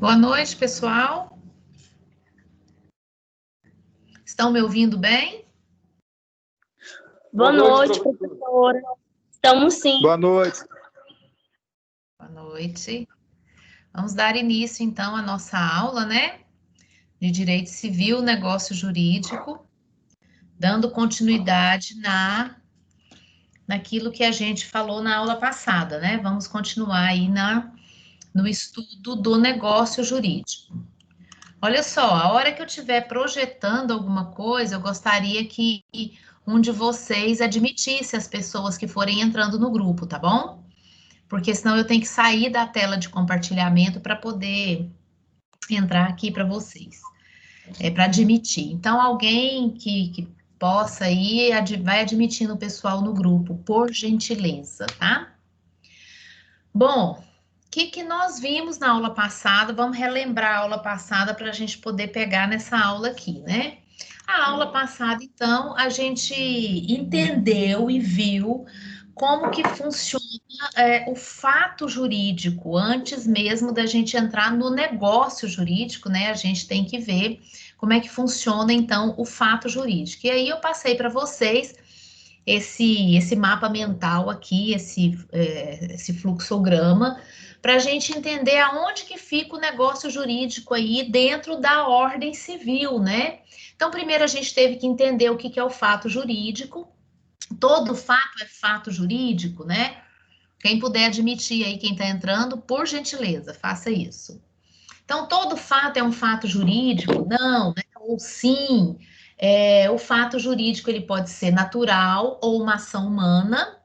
Boa noite, pessoal. Estão me ouvindo bem? Boa noite, professora. Estamos sim. Boa noite. Boa noite. Vamos dar início, então, à nossa aula, né? De Direito Civil, Negócio Jurídico, dando continuidade naquilo que a gente falou na aula passada, né? Vamos continuar aí no estudo do negócio jurídico. Olha só, a hora que eu estiver projetando alguma coisa, eu gostaria que um de vocês admitisse as pessoas que forem entrando no grupo, tá bom? Porque senão eu tenho que sair da tela de compartilhamento para poder entrar aqui para vocês, para admitir. Então, alguém que possa ir, vai admitindo o pessoal no grupo, por gentileza, tá? Bom, o que nós vimos na aula passada? Vamos relembrar a aula passada para a gente poder pegar nessa aula aqui, né? A aula passada, então, a gente entendeu e viu como que funciona o fato jurídico. Antes mesmo da gente entrar no negócio jurídico, né? A gente tem que ver como é que funciona, então, o fato jurídico. E aí eu passei para vocês esse mapa mental aqui, esse fluxograma, para a gente entender aonde que fica o negócio jurídico aí dentro da ordem civil, né? Então, primeiro a gente teve que entender o que é o fato jurídico. Todo fato é fato jurídico, né? Quem puder admitir aí, quem está entrando, por gentileza, faça isso. Então, todo fato é um fato jurídico? Não, né? Ou sim. O fato jurídico ele pode ser natural ou uma ação humana,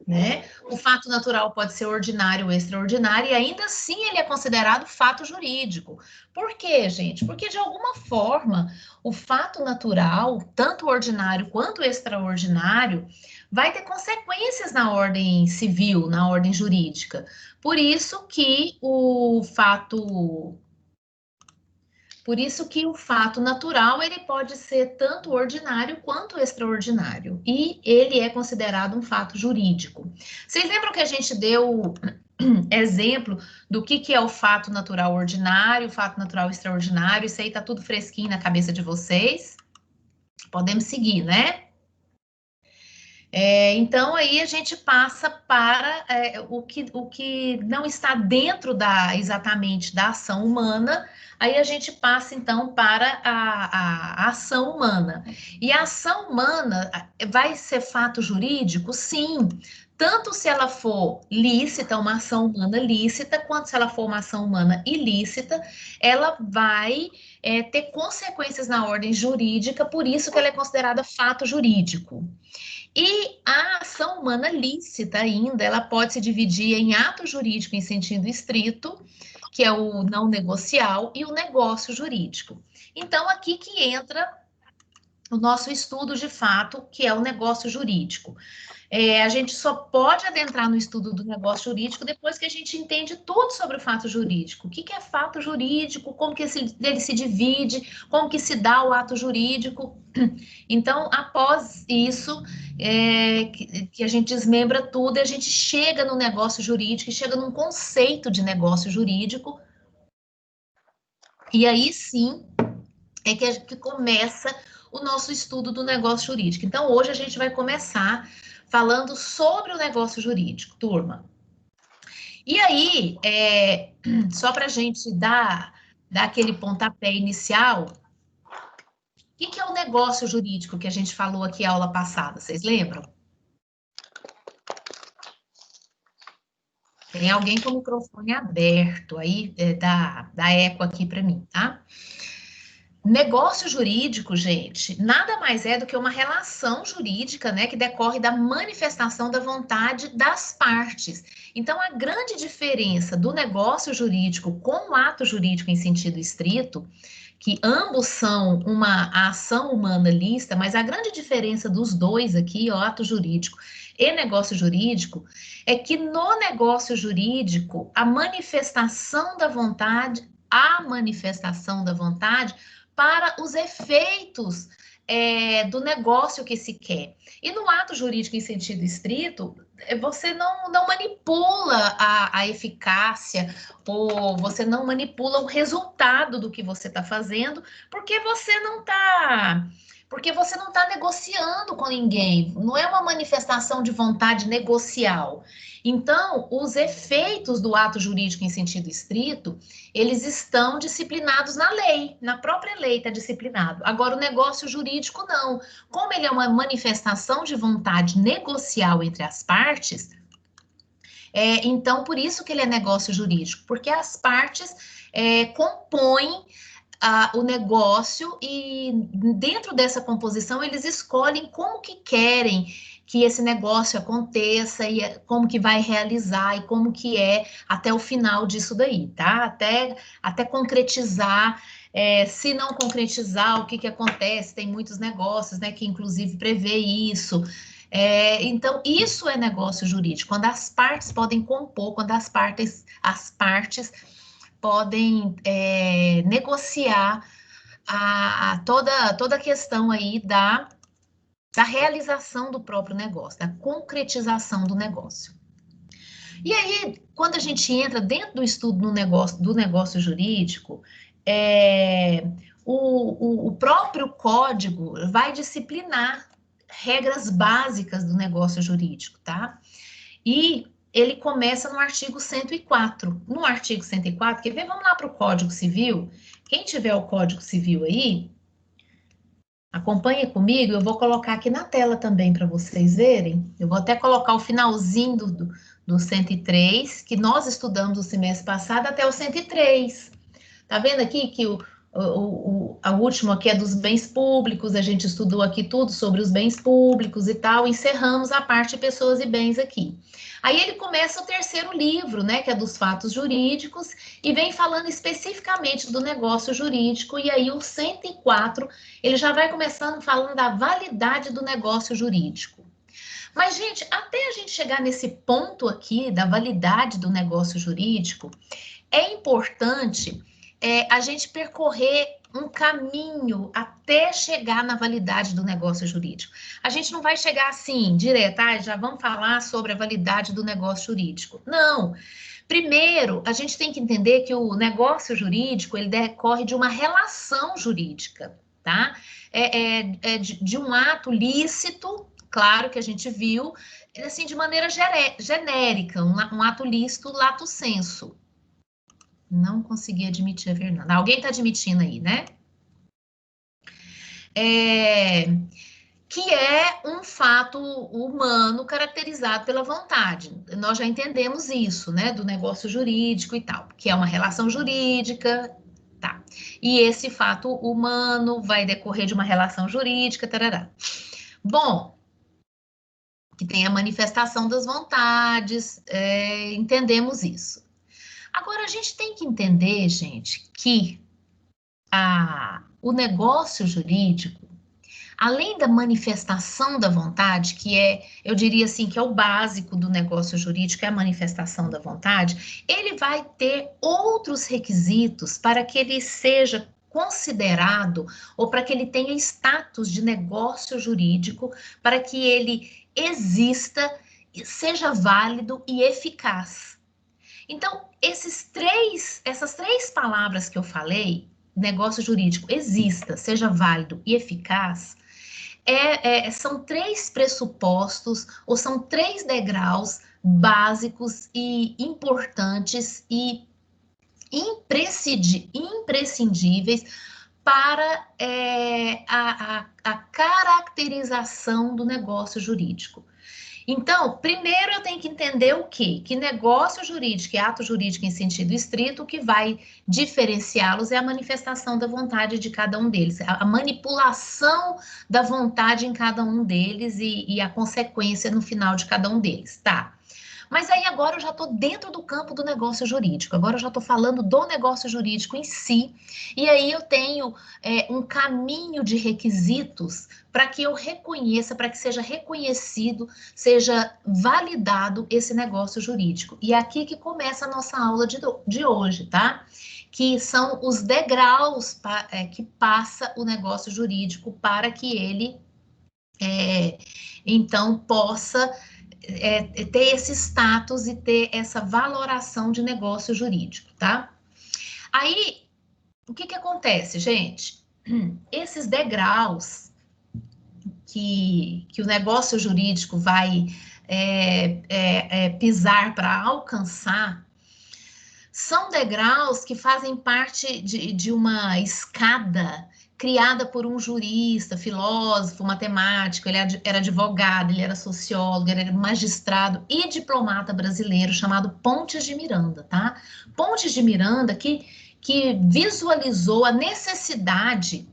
né? O fato natural pode ser ordinário ou extraordinário, e ainda assim ele é considerado fato jurídico. Por quê, gente? Porque de alguma forma o fato natural, tanto ordinário quanto extraordinário, vai ter consequências na ordem civil, na ordem jurídica. Por isso que o fato natural, ele pode ser tanto ordinário quanto extraordinário, e ele é considerado um fato jurídico. Vocês lembram que a gente deu exemplo do que é o fato natural ordinário, o fato natural extraordinário? Isso aí tá tudo fresquinho na cabeça de vocês? Podemos seguir, né? Então, aí a gente passa para o que não está dentro exatamente da ação humana, aí a gente passa, então, para a ação humana. E a ação humana vai ser fato jurídico? Sim, tanto se ela for lícita, uma ação humana lícita, quanto se ela for uma ação humana ilícita, ela vai ter consequências na ordem jurídica, por isso que ela é considerada fato jurídico. E a ação humana lícita ainda, ela pode se dividir em ato jurídico em sentido estrito, que é o não negocial, e o negócio jurídico. Então, aqui que entra o nosso estudo de fato, que é o negócio jurídico. A gente só pode adentrar no estudo do negócio jurídico depois que a gente entende tudo sobre o fato jurídico. O que é fato jurídico, como que ele se divide, como que se dá o ato jurídico. Então, após isso, que a gente desmembra tudo, e a gente chega no negócio jurídico, e chega num conceito de negócio jurídico, e aí sim é que começa o nosso estudo do negócio jurídico. Então, hoje a gente vai começar falando sobre o negócio jurídico, turma. E aí, só para a gente dar aquele pontapé inicial, o que é o negócio jurídico que a gente falou aqui a aula passada? Vocês lembram? Tem alguém com o microfone aberto aí, dá eco aqui para mim, tá? Negócio jurídico, gente, nada mais é do que uma relação jurídica, né, que decorre da manifestação da vontade das partes. Então, a grande diferença do negócio jurídico com o ato jurídico em sentido estrito, que ambos são uma ação humana lícita, mas a grande diferença dos dois aqui, ó, ato jurídico e negócio jurídico, é que no negócio jurídico, a manifestação da vontade para os efeitos do negócio que se quer. E no ato jurídico em sentido estrito, você não manipula a eficácia, ou você não manipula o resultado do que você está fazendo, porque você não está negociando com ninguém, não é uma manifestação de vontade negocial. Então, os efeitos do ato jurídico em sentido estrito, eles estão disciplinados na lei, na própria lei está disciplinado. Agora, o negócio jurídico não. Como ele é uma manifestação de vontade negocial entre as partes, então, por isso que ele é negócio jurídico, porque as partes compõem o negócio e dentro dessa composição eles escolhem como que querem que esse negócio aconteça e como que vai realizar e como que é até o final disso daí, tá? Até concretizar. Se não concretizar, o que que acontece? Tem muitos negócios, né, que inclusive prevê isso. Então, isso é negócio jurídico, quando as partes podem compor, quando as partes podem negociar toda a questão aí da realização do próprio negócio, da concretização do negócio. E aí, quando a gente entra dentro do estudo do negócio jurídico, o próprio código vai disciplinar regras básicas do negócio jurídico, tá? E ele começa no artigo 104. No artigo 104, quer ver? Vamos lá para o Código Civil. Quem tiver o Código Civil aí, acompanha comigo, eu vou colocar aqui na tela também para vocês verem. Eu vou até colocar o finalzinho do 103, que nós estudamos o semestre passado até o 103. Tá vendo aqui que a última aqui é dos bens públicos, a gente estudou aqui tudo sobre os bens públicos e tal, encerramos a parte de pessoas e bens aqui. Aí ele começa o terceiro livro, né, que é dos fatos jurídicos, e vem falando especificamente do negócio jurídico, e aí o 104, ele já vai começando falando da validade do negócio jurídico. Mas, gente, até a gente chegar nesse ponto aqui da validade do negócio jurídico, é importante a gente percorrer um caminho até chegar na validade do negócio jurídico. A gente não vai chegar assim, direto, já vamos falar sobre a validade do negócio jurídico. Não. Primeiro, a gente tem que entender que o negócio jurídico, ele decorre de uma relação jurídica, tá? De um ato lícito, claro que a gente viu, assim, de maneira genérica, um ato lícito, lato sensu. Não consegui admitir a Fernanda. Alguém está admitindo aí, né? Que é um fato humano caracterizado pela vontade. Nós já entendemos isso, né? Do negócio jurídico e tal, que é uma relação jurídica, tá? E esse fato humano vai decorrer de uma relação jurídica, tarará. Bom, que tem a manifestação das vontades, entendemos isso. Agora, a gente tem que entender, gente, que o negócio jurídico, além da manifestação da vontade, que eu diria assim, que é o básico do negócio jurídico, é a manifestação da vontade, ele vai ter outros requisitos para que ele seja considerado ou para que ele tenha status de negócio jurídico, para que ele exista, seja válido e eficaz. Então, essas três palavras que eu falei, negócio jurídico, exista, seja válido e eficaz, são três pressupostos, ou são três degraus básicos e importantes e imprescindíveis para a caracterização do negócio jurídico. Então, primeiro eu tenho que entender o quê? Que negócio jurídico e ato jurídico em sentido estrito, o que vai diferenciá-los é a manifestação da vontade de cada um deles, a manipulação da vontade em cada um deles e a consequência no final de cada um deles, tá? Mas aí agora eu já estou dentro do campo do negócio jurídico, agora eu já estou falando do negócio jurídico em si, e aí eu tenho um caminho de requisitos para que eu reconheça, para que seja reconhecido, seja validado esse negócio jurídico. E é aqui que começa a nossa aula de hoje, tá? Que são os degraus que passa o negócio jurídico para que ele, então, possa ter esse status e ter essa valoração de negócio jurídico, tá? Aí, o que acontece, gente? Esses degraus que o negócio jurídico vai pisar para alcançar são degraus que fazem parte de uma escada criada por um jurista, filósofo, matemático, ele era advogado, ele era sociólogo, ele era magistrado e diplomata brasileiro chamado Pontes de Miranda, tá? Pontes de Miranda que visualizou a necessidade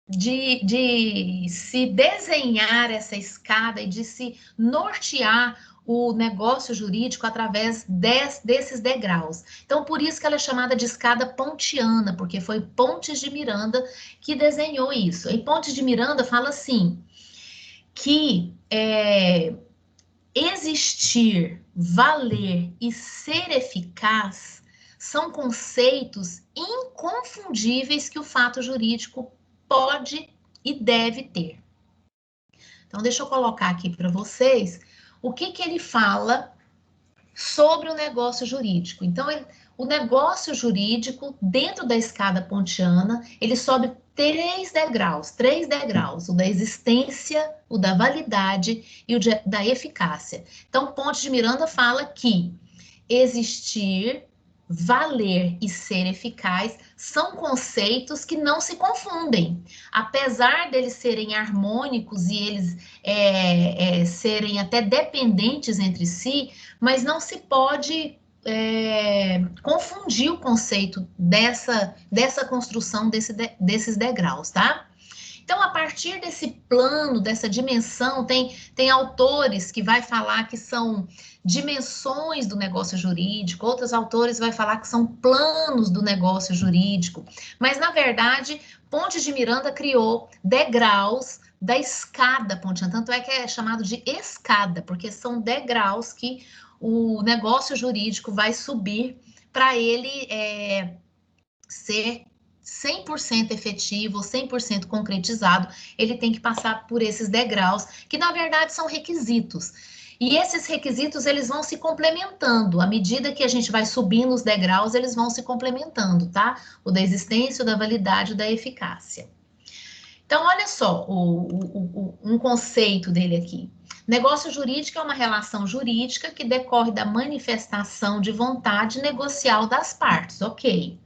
de se desenhar essa escada e de se nortear o negócio jurídico através desses degraus. Então, por isso que ela é chamada de escada pontiana, porque foi Pontes de Miranda que desenhou isso. E Pontes de Miranda fala assim, que existir, valer e ser eficaz são conceitos inconfundíveis que o fato jurídico pode e deve ter. Então, deixa eu colocar aqui para vocês o que ele fala sobre o negócio jurídico. Então, o negócio jurídico, dentro da escada pontiana, ele sobe três degraus, o da existência, o da validade e o da eficácia. Então, Pontes de Miranda fala que existir, valer e ser eficaz são conceitos que não se confundem. Apesar deles serem harmônicos e eles serem até dependentes entre si, mas não se pode confundir o conceito dessa construção desses degraus, tá? Então, a partir desse plano, dessa dimensão, tem autores que vai falar que são dimensões do negócio jurídico, outros autores vai falar que são planos do negócio jurídico, mas, na verdade, Pontes de Miranda criou degraus da escada pontiana, tanto é que é chamado de escada, porque são degraus que o negócio jurídico vai subir para ele ser 100% efetivo, 100% concretizado, ele tem que passar por esses degraus, que na verdade são requisitos. E esses requisitos, eles vão se complementando, à medida que a gente vai subindo os degraus, eles vão se complementando, tá? O da existência, o da validade, o da eficácia. Então, olha só, um conceito dele aqui. Negócio jurídico é uma relação jurídica que decorre da manifestação de vontade negocial das partes, ok?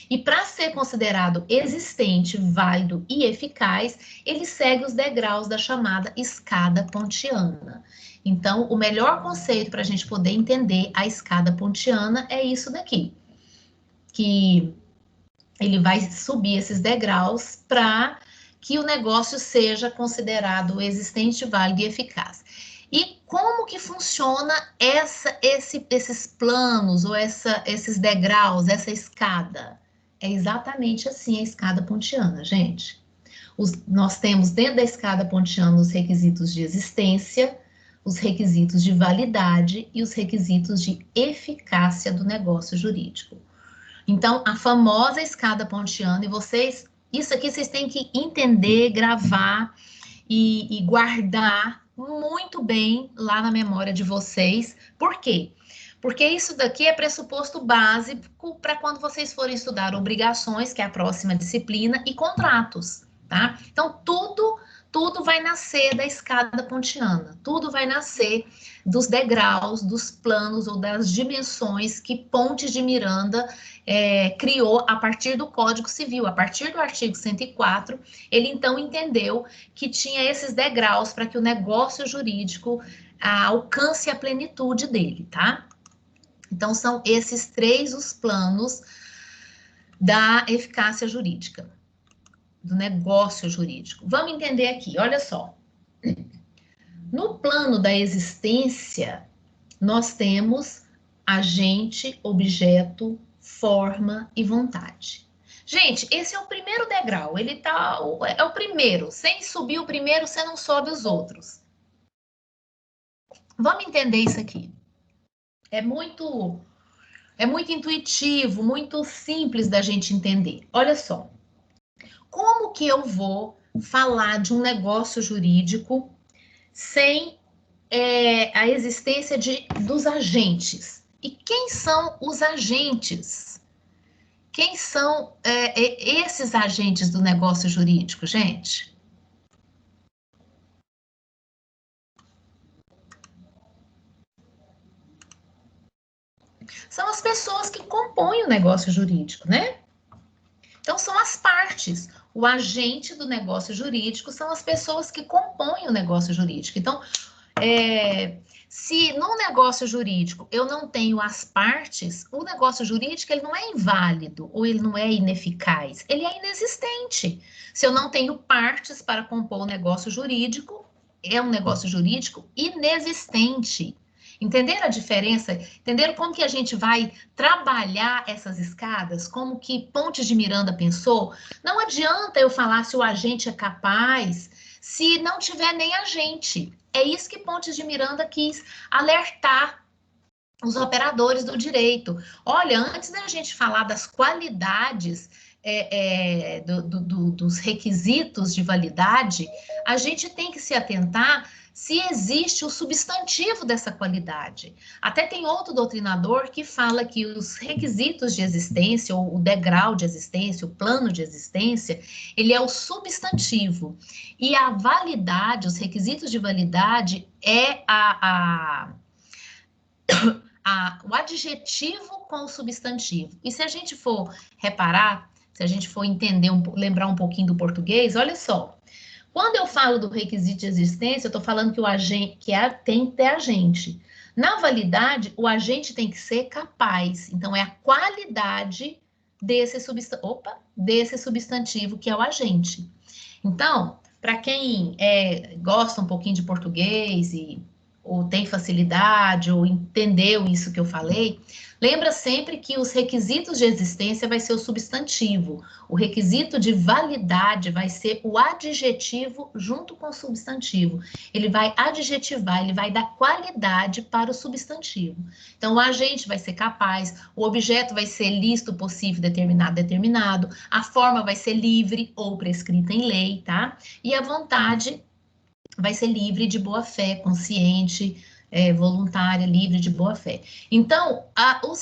E para ser considerado existente, válido e eficaz, ele segue os degraus da chamada escada pontiana. Então, o melhor conceito para a gente poder entender a escada pontiana é isso daqui, que ele vai subir esses degraus para que o negócio seja considerado existente, válido e eficaz. E como que funciona esses planos ou esses degraus, essa escada? É exatamente assim a escada pontiana, gente. Nós temos dentro da escada pontiana os requisitos de existência, os requisitos de validade e os requisitos de eficácia do negócio jurídico. Então, a famosa escada pontiana, e isso aqui vocês têm que entender, gravar e guardar muito bem lá na memória de vocês. Por quê? Porque isso daqui é pressuposto básico para quando vocês forem estudar obrigações, que é a próxima disciplina, e contratos, tá? Então, tudo vai nascer da escada pontiana, tudo vai nascer dos degraus, dos planos ou das dimensões que Pontes de Miranda criou a partir do Código Civil, a partir do artigo 104, ele então entendeu que tinha esses degraus para que o negócio jurídico alcance a plenitude dele, tá? Então, são esses três os planos da eficácia jurídica, do negócio jurídico. Vamos entender aqui, olha só. No plano da existência, nós temos agente, objeto, forma e vontade. Gente, esse é o primeiro degrau, é o primeiro. Sem subir o primeiro, você não sobe os outros. Vamos entender isso aqui. É muito intuitivo, muito simples da gente entender. Olha só. Como que eu vou falar de um negócio jurídico sem a existência dos agentes? E quem são os agentes? Quem são esses agentes do negócio jurídico, gente? São as pessoas que compõem o negócio jurídico, né? Então, são as partes. O agente do negócio jurídico são as pessoas que compõem o negócio jurídico. Então, se no negócio jurídico eu não tenho as partes, o negócio jurídico ele não é inválido ou ele não é ineficaz, ele é inexistente. Se eu não tenho partes para compor o negócio jurídico, é um negócio jurídico inexistente. Entenderam a diferença? Entenderam como que a gente vai trabalhar essas escadas? Como que Pontes de Miranda pensou? Não adianta eu falar se o agente é capaz, se não tiver nem agente. É isso que Pontes de Miranda quis alertar os operadores do direito. Olha, antes da gente falar das qualidades dos requisitos de validade, a gente tem que se atentar se existe o substantivo dessa qualidade. Até tem outro doutrinador que fala que os requisitos de existência, ou o degrau de existência, o plano de existência, ele é o substantivo. E a validade, os requisitos de validade é o adjetivo com o substantivo. E se a gente for reparar, se a gente for entender, lembrar um pouquinho do português, olha só. Quando eu falo do requisito de existência, eu estou falando que o agente tem que ter agente. Na validade, o agente tem que ser capaz. Então, é a qualidade desse substantivo que é o agente. Então, para quem gosta um pouquinho de português ou tem facilidade, ou entendeu isso que eu falei, lembra sempre que os requisitos de existência vai ser o substantivo, o requisito de validade vai ser o adjetivo junto com o substantivo. Ele vai adjetivar, ele vai dar qualidade para o substantivo. Então, o agente vai ser capaz, o objeto vai ser lícito, possível, determinado, a forma vai ser livre ou prescrita em lei, tá? E a vontade vai ser livre de boa fé, consciente, voluntária, livre de boa fé. Então,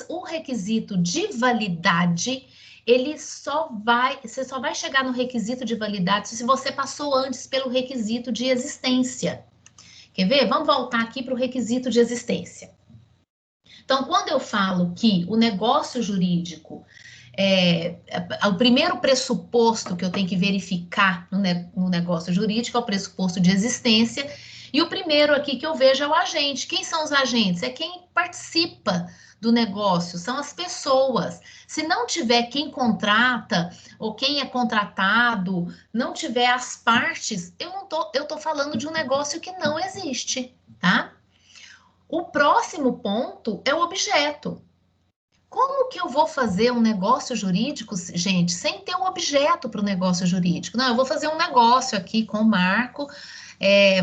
o requisito de validade, você só vai chegar no requisito de validade se você passou antes pelo requisito de existência. Quer ver? Vamos voltar aqui para o requisito de existência. Então, quando eu falo que o negócio jurídico o primeiro pressuposto que eu tenho que verificar no negócio jurídico é o pressuposto de existência, e o primeiro aqui que eu vejo é o agente. Quem são os agentes? É quem participa do negócio, são as pessoas. Se não tiver quem contrata ou quem é contratado, não tiver as partes, eu tô falando de um negócio que não existe, tá? O próximo ponto é o objeto. Como que eu vou fazer um negócio jurídico, gente, sem ter um objeto para o negócio jurídico? Não, eu vou fazer um negócio aqui com o Marco,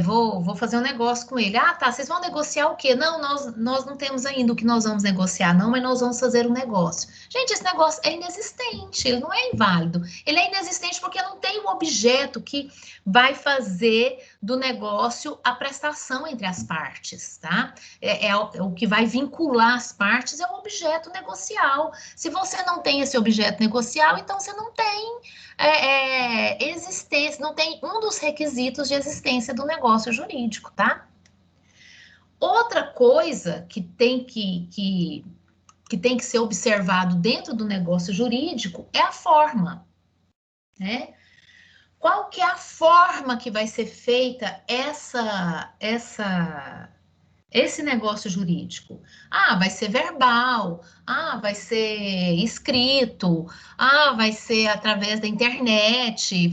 vou fazer um negócio com ele. Ah, tá, vocês vão negociar o quê? Não, nós não temos ainda o que nós vamos negociar, não, mas nós vamos fazer um negócio. Gente, esse negócio é inexistente, ele não é inválido. Ele é inexistente porque não tem um objeto que vai fazer do negócio a prestação entre as partes, tá? O que vai vincular as partes é o objeto negocial. Se você não tem esse objeto negocial, então você não tem existência, não tem um dos requisitos de existência do negócio jurídico, tá? Outra coisa que tem que ser observado dentro do negócio jurídico é a forma, né? Qual que é a forma que vai ser feita esse negócio jurídico? Ah, vai ser verbal, vai ser escrito, vai ser através da internet,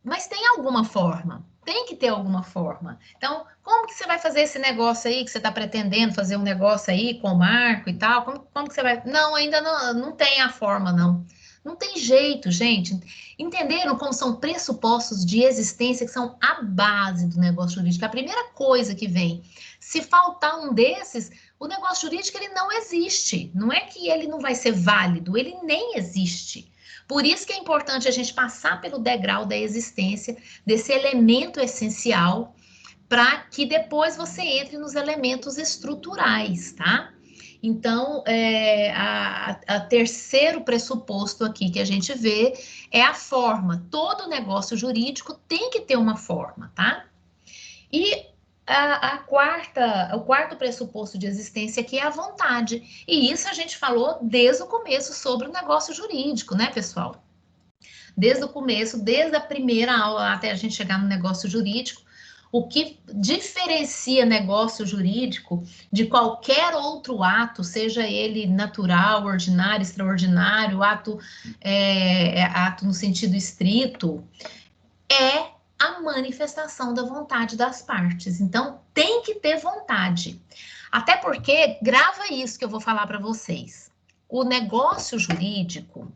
mas tem alguma forma. Tem que ter alguma forma. Então, como que você vai fazer esse negócio aí, que você está pretendendo fazer um negócio aí com o Marco e tal? Como que você vai... Não, ainda não tem a forma, não. Não tem jeito, gente. Entenderam como são pressupostos de existência que são a base do negócio jurídico? A primeira coisa que vem, se faltar um desses, o negócio jurídico ele não existe. Não é que ele não vai ser válido, ele nem existe. Por isso que é importante a gente passar pelo degrau da existência desse elemento essencial para que depois você entre nos elementos estruturais, tá? Então, a terceiro pressuposto aqui que a gente vê é a forma. Todo negócio jurídico tem que ter uma forma, tá? E o quarto pressuposto de existência aqui é a vontade. E isso a gente falou desde o começo sobre o negócio jurídico, né, pessoal? Desde o começo, desde a primeira aula até a gente chegar no negócio jurídico, o que diferencia negócio jurídico de qualquer outro ato, seja ele natural, ordinário, extraordinário, ato no sentido estrito, é a manifestação da vontade das partes. Então, tem que ter vontade. Até porque, grava isso que eu vou falar para vocês. O negócio jurídico,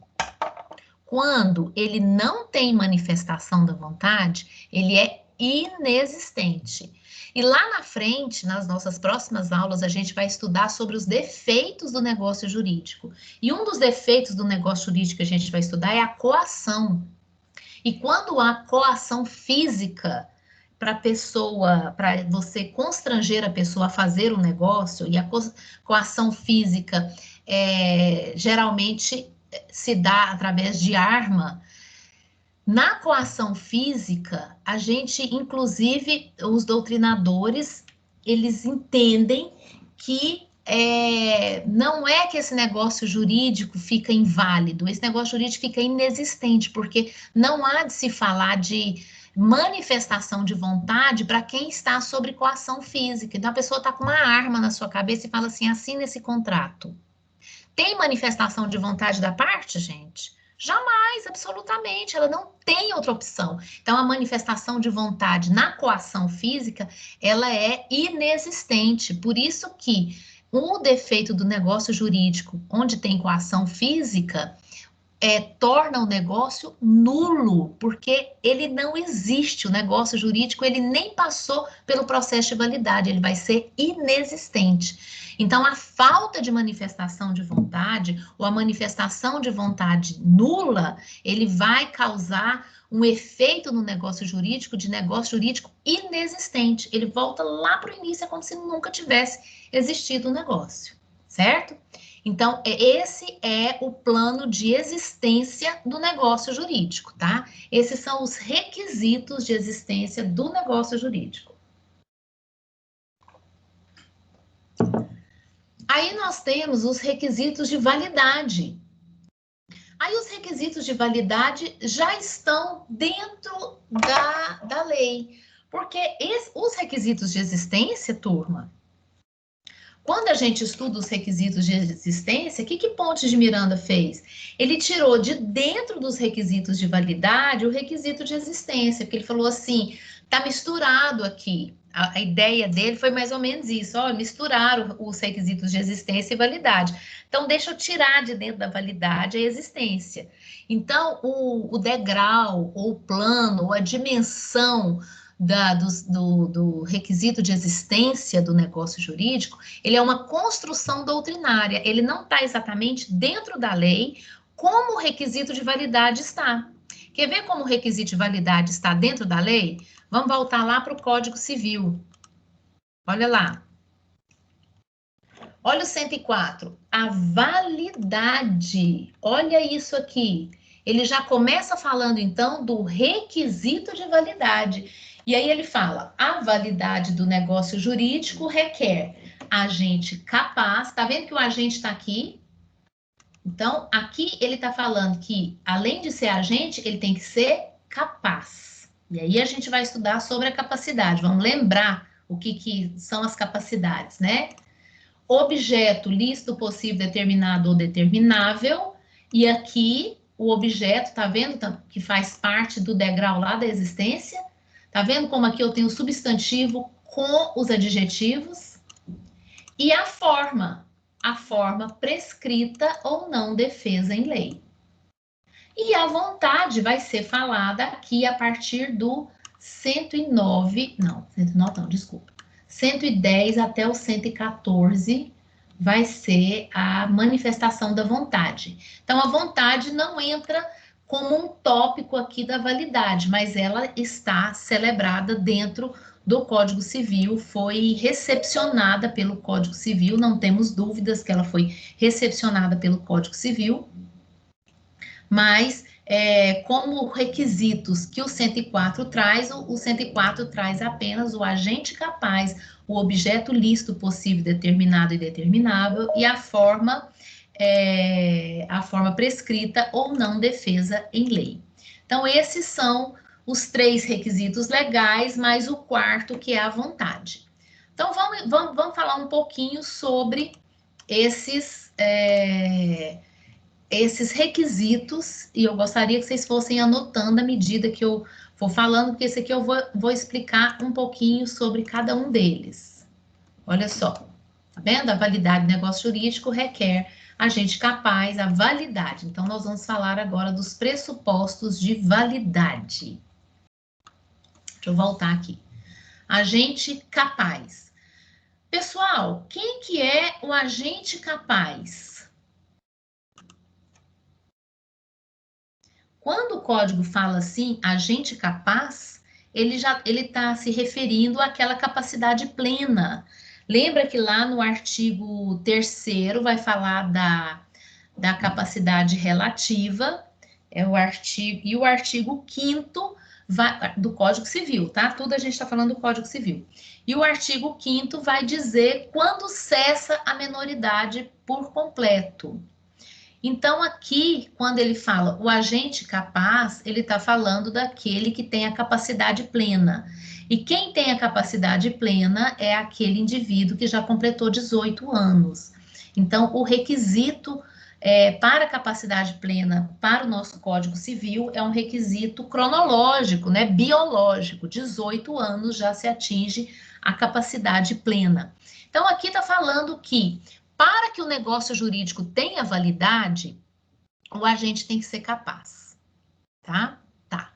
quando ele não tem manifestação da vontade, ele é inexistente. E lá na frente, nas nossas próximas aulas, a gente vai estudar sobre os defeitos do negócio jurídico. E um dos defeitos do negócio jurídico que a gente vai estudar é a coação. E quando há coação física para você constranger a pessoa a fazer o negócio, e a coação física geralmente se dá através de arma. Na coação física, a gente, inclusive, os doutrinadores, eles entendem que não é que esse negócio jurídico fica inválido, esse negócio jurídico fica inexistente, porque não há de se falar de manifestação de vontade para quem está sob coação física. Então, a pessoa está com uma arma na sua cabeça e fala assim, assina esse contrato. Tem manifestação de vontade da parte, gente? Jamais, absolutamente, ela não tem outra opção. Então, a manifestação de vontade na coação física, ela é inexistente. Por isso que o defeito do negócio jurídico, onde tem coação física, torna o negócio nulo, porque ele não existe. O negócio jurídico, ele nem passou pelo processo de validade, ele vai ser inexistente. Então, a falta de manifestação de vontade, ou a manifestação de vontade nula, ele vai causar um efeito no negócio jurídico, de negócio jurídico inexistente. Ele volta lá para o início, é como se nunca tivesse existido o negócio, certo? Então, esse é o plano de existência do negócio jurídico, tá? Esses são os requisitos de existência do negócio jurídico. Aí nós temos os requisitos de validade. Aí os requisitos de validade já estão dentro da lei. Porque os requisitos de existência, turma, quando a gente estuda os requisitos de existência, o que Pontes de Miranda fez? Ele tirou de dentro dos requisitos de validade o requisito de existência, porque ele falou assim, tá misturado aqui. A ideia dele foi mais ou menos isso, ó, misturaram os requisitos de existência e validade. Então, deixa eu tirar de dentro da validade a existência. Então, o degrau, ou o plano, ou a dimensão do requisito de existência do negócio jurídico, ele é uma construção doutrinária, ele não está exatamente dentro da lei como o requisito de validade está. Quer ver como o requisito de validade está dentro da lei? Vamos voltar lá para o Código Civil. Olha lá. Olha o 104. A validade. Olha isso aqui. Ele já começa falando, então, do requisito de validade. E aí ele fala, a validade do negócio jurídico requer agente capaz. Tá vendo que o agente está aqui? Então, aqui ele está falando que, além de ser agente, ele tem que ser capaz. E aí a gente vai estudar sobre a capacidade. Vamos lembrar o que são as capacidades, né? Objeto, lícito, possível, determinado ou determinável. E aqui, o objeto, tá vendo que faz parte do degrau lá da existência? Tá vendo como aqui eu tenho o substantivo com os adjetivos? E a forma prescrita ou não defesa em lei. E a vontade vai ser falada aqui a partir do 109 não, desculpa. 110 até o 114 vai ser a manifestação da vontade. Então, a vontade não entra como um tópico aqui da validade, mas ela está celebrada dentro do Código Civil, foi recepcionada pelo Código Civil, não temos dúvidas que ela foi recepcionada pelo Código Civil, mas como requisitos que o 104 traz, o 104 traz apenas o agente capaz, o objeto lícito possível, determinado e determinável, e a forma prescrita ou não defesa em lei. Então, esses são os 3 requisitos legais, mais o 4, que é a vontade. Então, vamos falar um pouquinho sobre esses requisitos, e eu gostaria que vocês fossem anotando à medida que eu for falando, porque esse aqui eu vou explicar um pouquinho sobre cada um deles. Olha só, tá vendo? A validade do negócio jurídico requer agente capaz, a validade. Então, nós vamos falar agora dos pressupostos de validade. Deixa eu voltar aqui. Agente capaz. Pessoal, quem que é o agente capaz? Quando o código fala assim, agente capaz, ele está se referindo àquela capacidade plena. Lembra que lá no artigo 3º vai falar da capacidade relativa, e o artigo 5º do Código Civil, tá? Tudo a gente está falando do Código Civil. E o artigo 5º vai dizer quando cessa a menoridade por completo. Então, aqui, quando ele fala o agente capaz, ele está falando daquele que tem a capacidade plena. E quem tem a capacidade plena é aquele indivíduo que já completou 18 anos. Então, o requisito para a capacidade plena para o nosso Código Civil é um requisito cronológico, né, biológico. 18 anos já se atinge a capacidade plena. Então, aqui está falando que para que o negócio jurídico tenha validade, o agente tem que ser capaz, tá? Tá.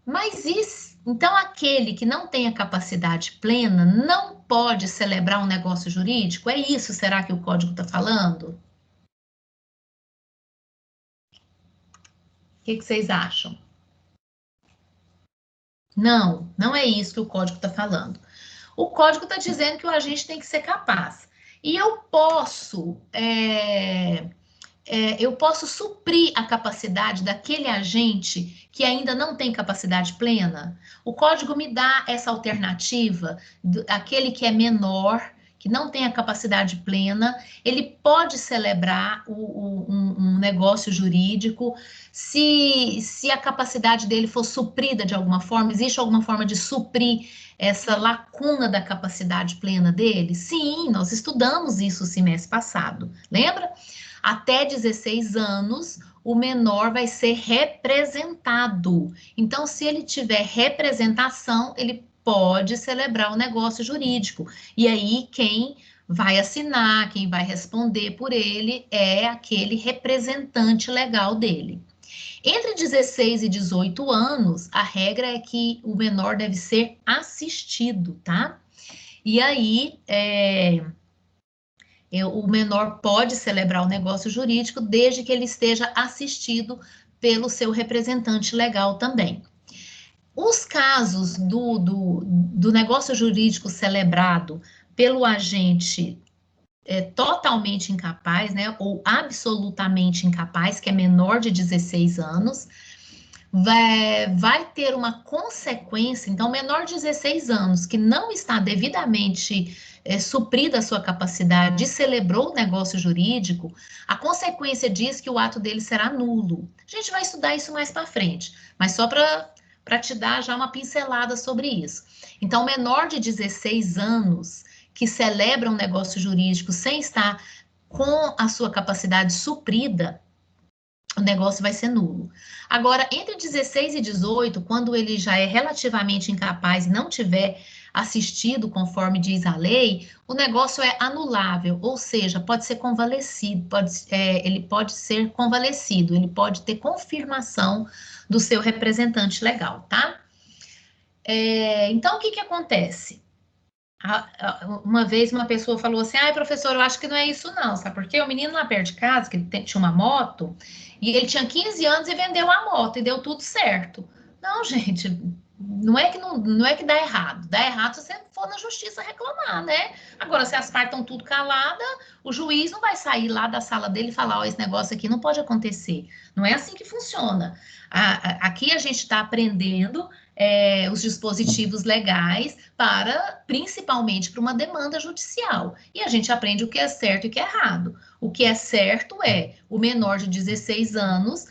Mas isso, então aquele que não tem a capacidade plena não pode celebrar um negócio jurídico? É isso, será que o código está falando? O que vocês acham? Não, não é isso que o código está falando. O código está dizendo que o agente tem que ser capaz. E eu posso suprir a capacidade daquele agente que ainda não tem capacidade plena? O código me dá essa alternativa, aquele que é menor, que não tem a capacidade plena, ele pode celebrar um negócio jurídico se a capacidade dele for suprida de alguma forma. Existe alguma forma de suprir essa lacuna da capacidade plena dele? Sim, nós estudamos isso o semestre passado, lembra? Até 16 anos, o menor vai ser representado. Então, se ele tiver representação, ele pode celebrar o negócio jurídico. E aí, quem vai assinar, quem vai responder por ele é aquele representante legal dele. Entre 16 e 18 anos, a regra é que o menor deve ser assistido, tá? E aí, o menor pode celebrar o negócio jurídico desde que ele esteja assistido pelo seu representante legal também. Os casos do negócio jurídico celebrado pelo agente totalmente incapaz, né, ou absolutamente incapaz, que é menor de 16 anos, vai ter uma consequência. Então, menor de 16 anos que não está devidamente suprida a sua capacidade e celebrou o negócio jurídico, a consequência diz que o ato dele será nulo. A gente vai estudar isso mais para frente, mas só para te dar já uma pincelada sobre isso. Então, menor de 16 anos que celebra um negócio jurídico sem estar com a sua capacidade suprida, o negócio vai ser nulo. Agora, entre 16 e 18, quando ele já é relativamente incapaz e não tiver assistido conforme diz a lei, o negócio é anulável, ou seja, pode ser convalescido, ele pode ser convalescido, ele pode ter confirmação do seu representante legal, tá? Então, o que que acontece? Uma vez uma pessoa falou assim: ai, professor, eu acho que não é isso, não, sabe? Porque o menino lá perto de casa, que ele tinha uma moto, e ele tinha 15 anos e vendeu a moto e deu tudo certo. Não, gente, não é que dá errado. Dá errado se você for na justiça reclamar, né? Agora, se as partes estão tudo caladas, o juiz não vai sair lá da sala dele e falar: ó, esse negócio aqui não pode acontecer. Não é assim que funciona. Aqui a gente está aprendendo os dispositivos legais principalmente para uma demanda judicial. E a gente aprende o que é certo e o que é errado. O que é certo é o menor de 16 anos,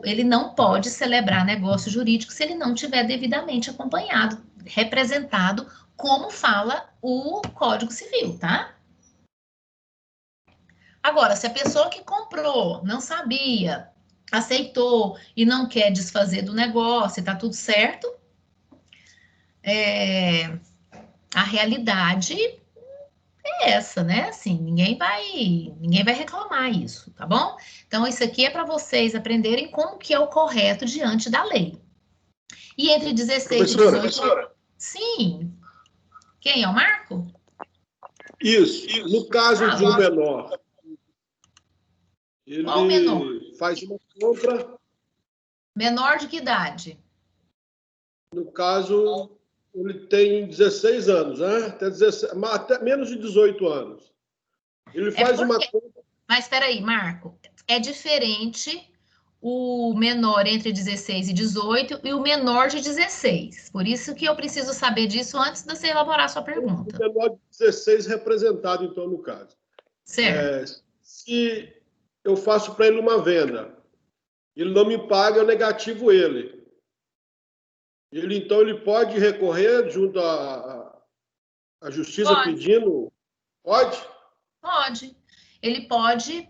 ele não pode celebrar negócio jurídico se ele não tiver devidamente acompanhado, representado, como fala o Código Civil, tá? Agora, se a pessoa que comprou não sabia, aceitou e não quer desfazer do negócio, está tudo certo, a realidade é essa, né? Assim, ninguém vai reclamar isso, tá bom? Então, isso aqui é para vocês aprenderem como que é o correto diante da lei. E entre 16 e 18... Professora. Sim. Quem é o Marco? Isso. No caso de um menor, ele qual menor? Faz uma compra... Menor de que idade? No caso, ele tem 16 anos, né? Até menos de 18 anos. Ele faz uma compra... Mas espera aí, Marco. É diferente o menor entre 16 e 18 e o menor de 16. Por isso que eu preciso saber disso antes de você elaborar a sua pergunta. O menor de 16 representado, então, no caso. Certo. Se eu faço para ele uma venda, ele não me paga, eu negativo ele. Então, ele pode recorrer junto à justiça pedindo? Pode? Pode. Ele pode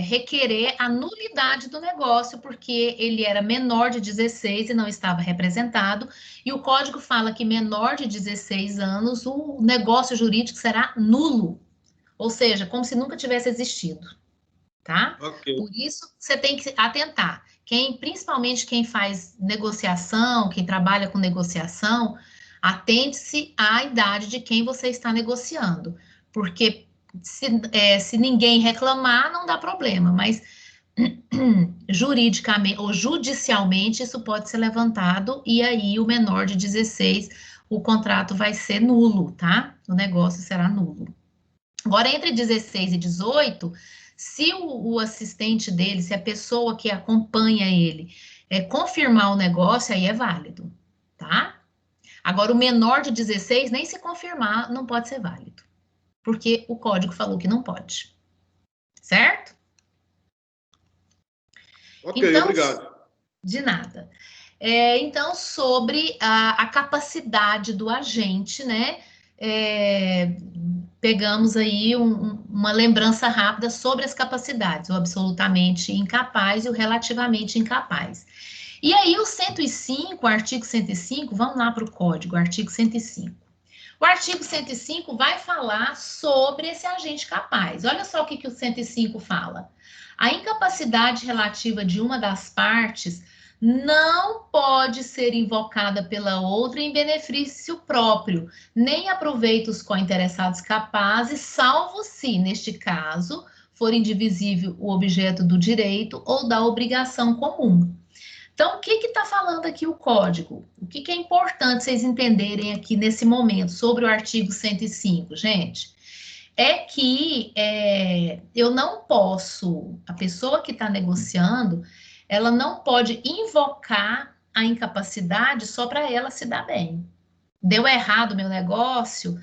requerer a nulidade do negócio, porque ele era menor de 16 e não estava representado, e o código fala que menor de 16 anos, o negócio jurídico será nulo, ou seja, como se nunca tivesse existido, tá? Okay. Por isso, você tem que atentar. Principalmente quem faz negociação, quem trabalha com negociação, atente-se à idade de quem você está negociando, porque se ninguém reclamar, não dá problema, mas juridicamente ou judicialmente isso pode ser levantado e aí o menor de 16, o contrato vai ser nulo, tá? O negócio será nulo. Agora, entre 16 e 18, se o assistente dele, se a pessoa que acompanha ele confirmar o negócio, aí é válido, tá? Agora, o menor de 16, nem se confirmar, não pode ser válido, porque o código falou que não pode, certo? Ok, então, obrigado. De nada. Então, sobre a capacidade do agente, né? Pegamos aí uma lembrança rápida sobre as capacidades, o absolutamente incapaz e o relativamente incapaz. E aí, o 105, o artigo 105, vamos lá para o código, artigo 105. O artigo 105 vai falar sobre esse agente capaz. Olha só o que o 105 fala. A incapacidade relativa de uma das partes não pode ser invocada pela outra em benefício próprio, nem a proveitos cointeressados capazes, salvo se, neste caso, for indivisível o objeto do direito ou da obrigação comum. Então, o que está falando aqui o código? O que é importante vocês entenderem aqui nesse momento sobre o artigo 105, gente? É que eu não posso, a pessoa que está negociando, ela não pode invocar a incapacidade só para ela se dar bem. Deu errado o meu negócio,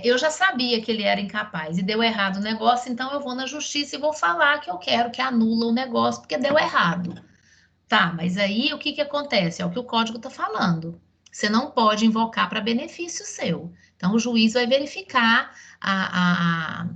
eu já sabia que ele era incapaz, e deu errado o negócio, então eu vou na justiça e vou falar que eu quero que anula o negócio, porque deu errado. Tá, mas aí o que acontece? É o que o código está falando. Você não pode invocar para benefício seu. Então, o juiz vai verificar a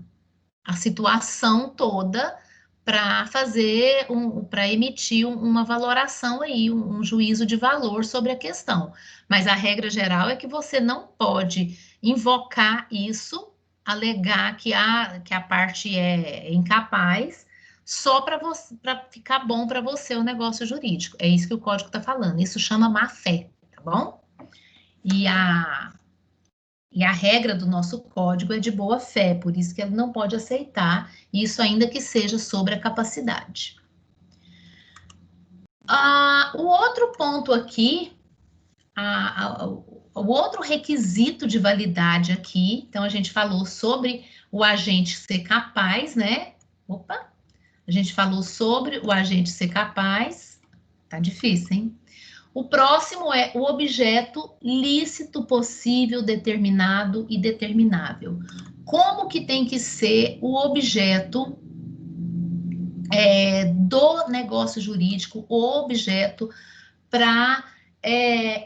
situação toda para fazer, para emitir uma valoração aí, um juízo de valor sobre a questão. Mas a regra geral é que você não pode invocar isso, alegar que a parte é incapaz, só para ficar bom para você o negócio jurídico. É isso que o código está falando. Isso chama má-fé, tá bom? E a regra do nosso código é de boa fé, por isso que ele não pode aceitar isso, ainda que seja sobre a capacidade. O outro ponto aqui, o outro requisito de validade aqui, então a gente falou sobre o agente ser capaz, né? Opa! A gente falou sobre o agente ser capaz. Tá difícil, hein? O próximo é o objeto lícito, possível, determinado e determinável. Como que tem que ser o objeto do negócio jurídico, o objeto para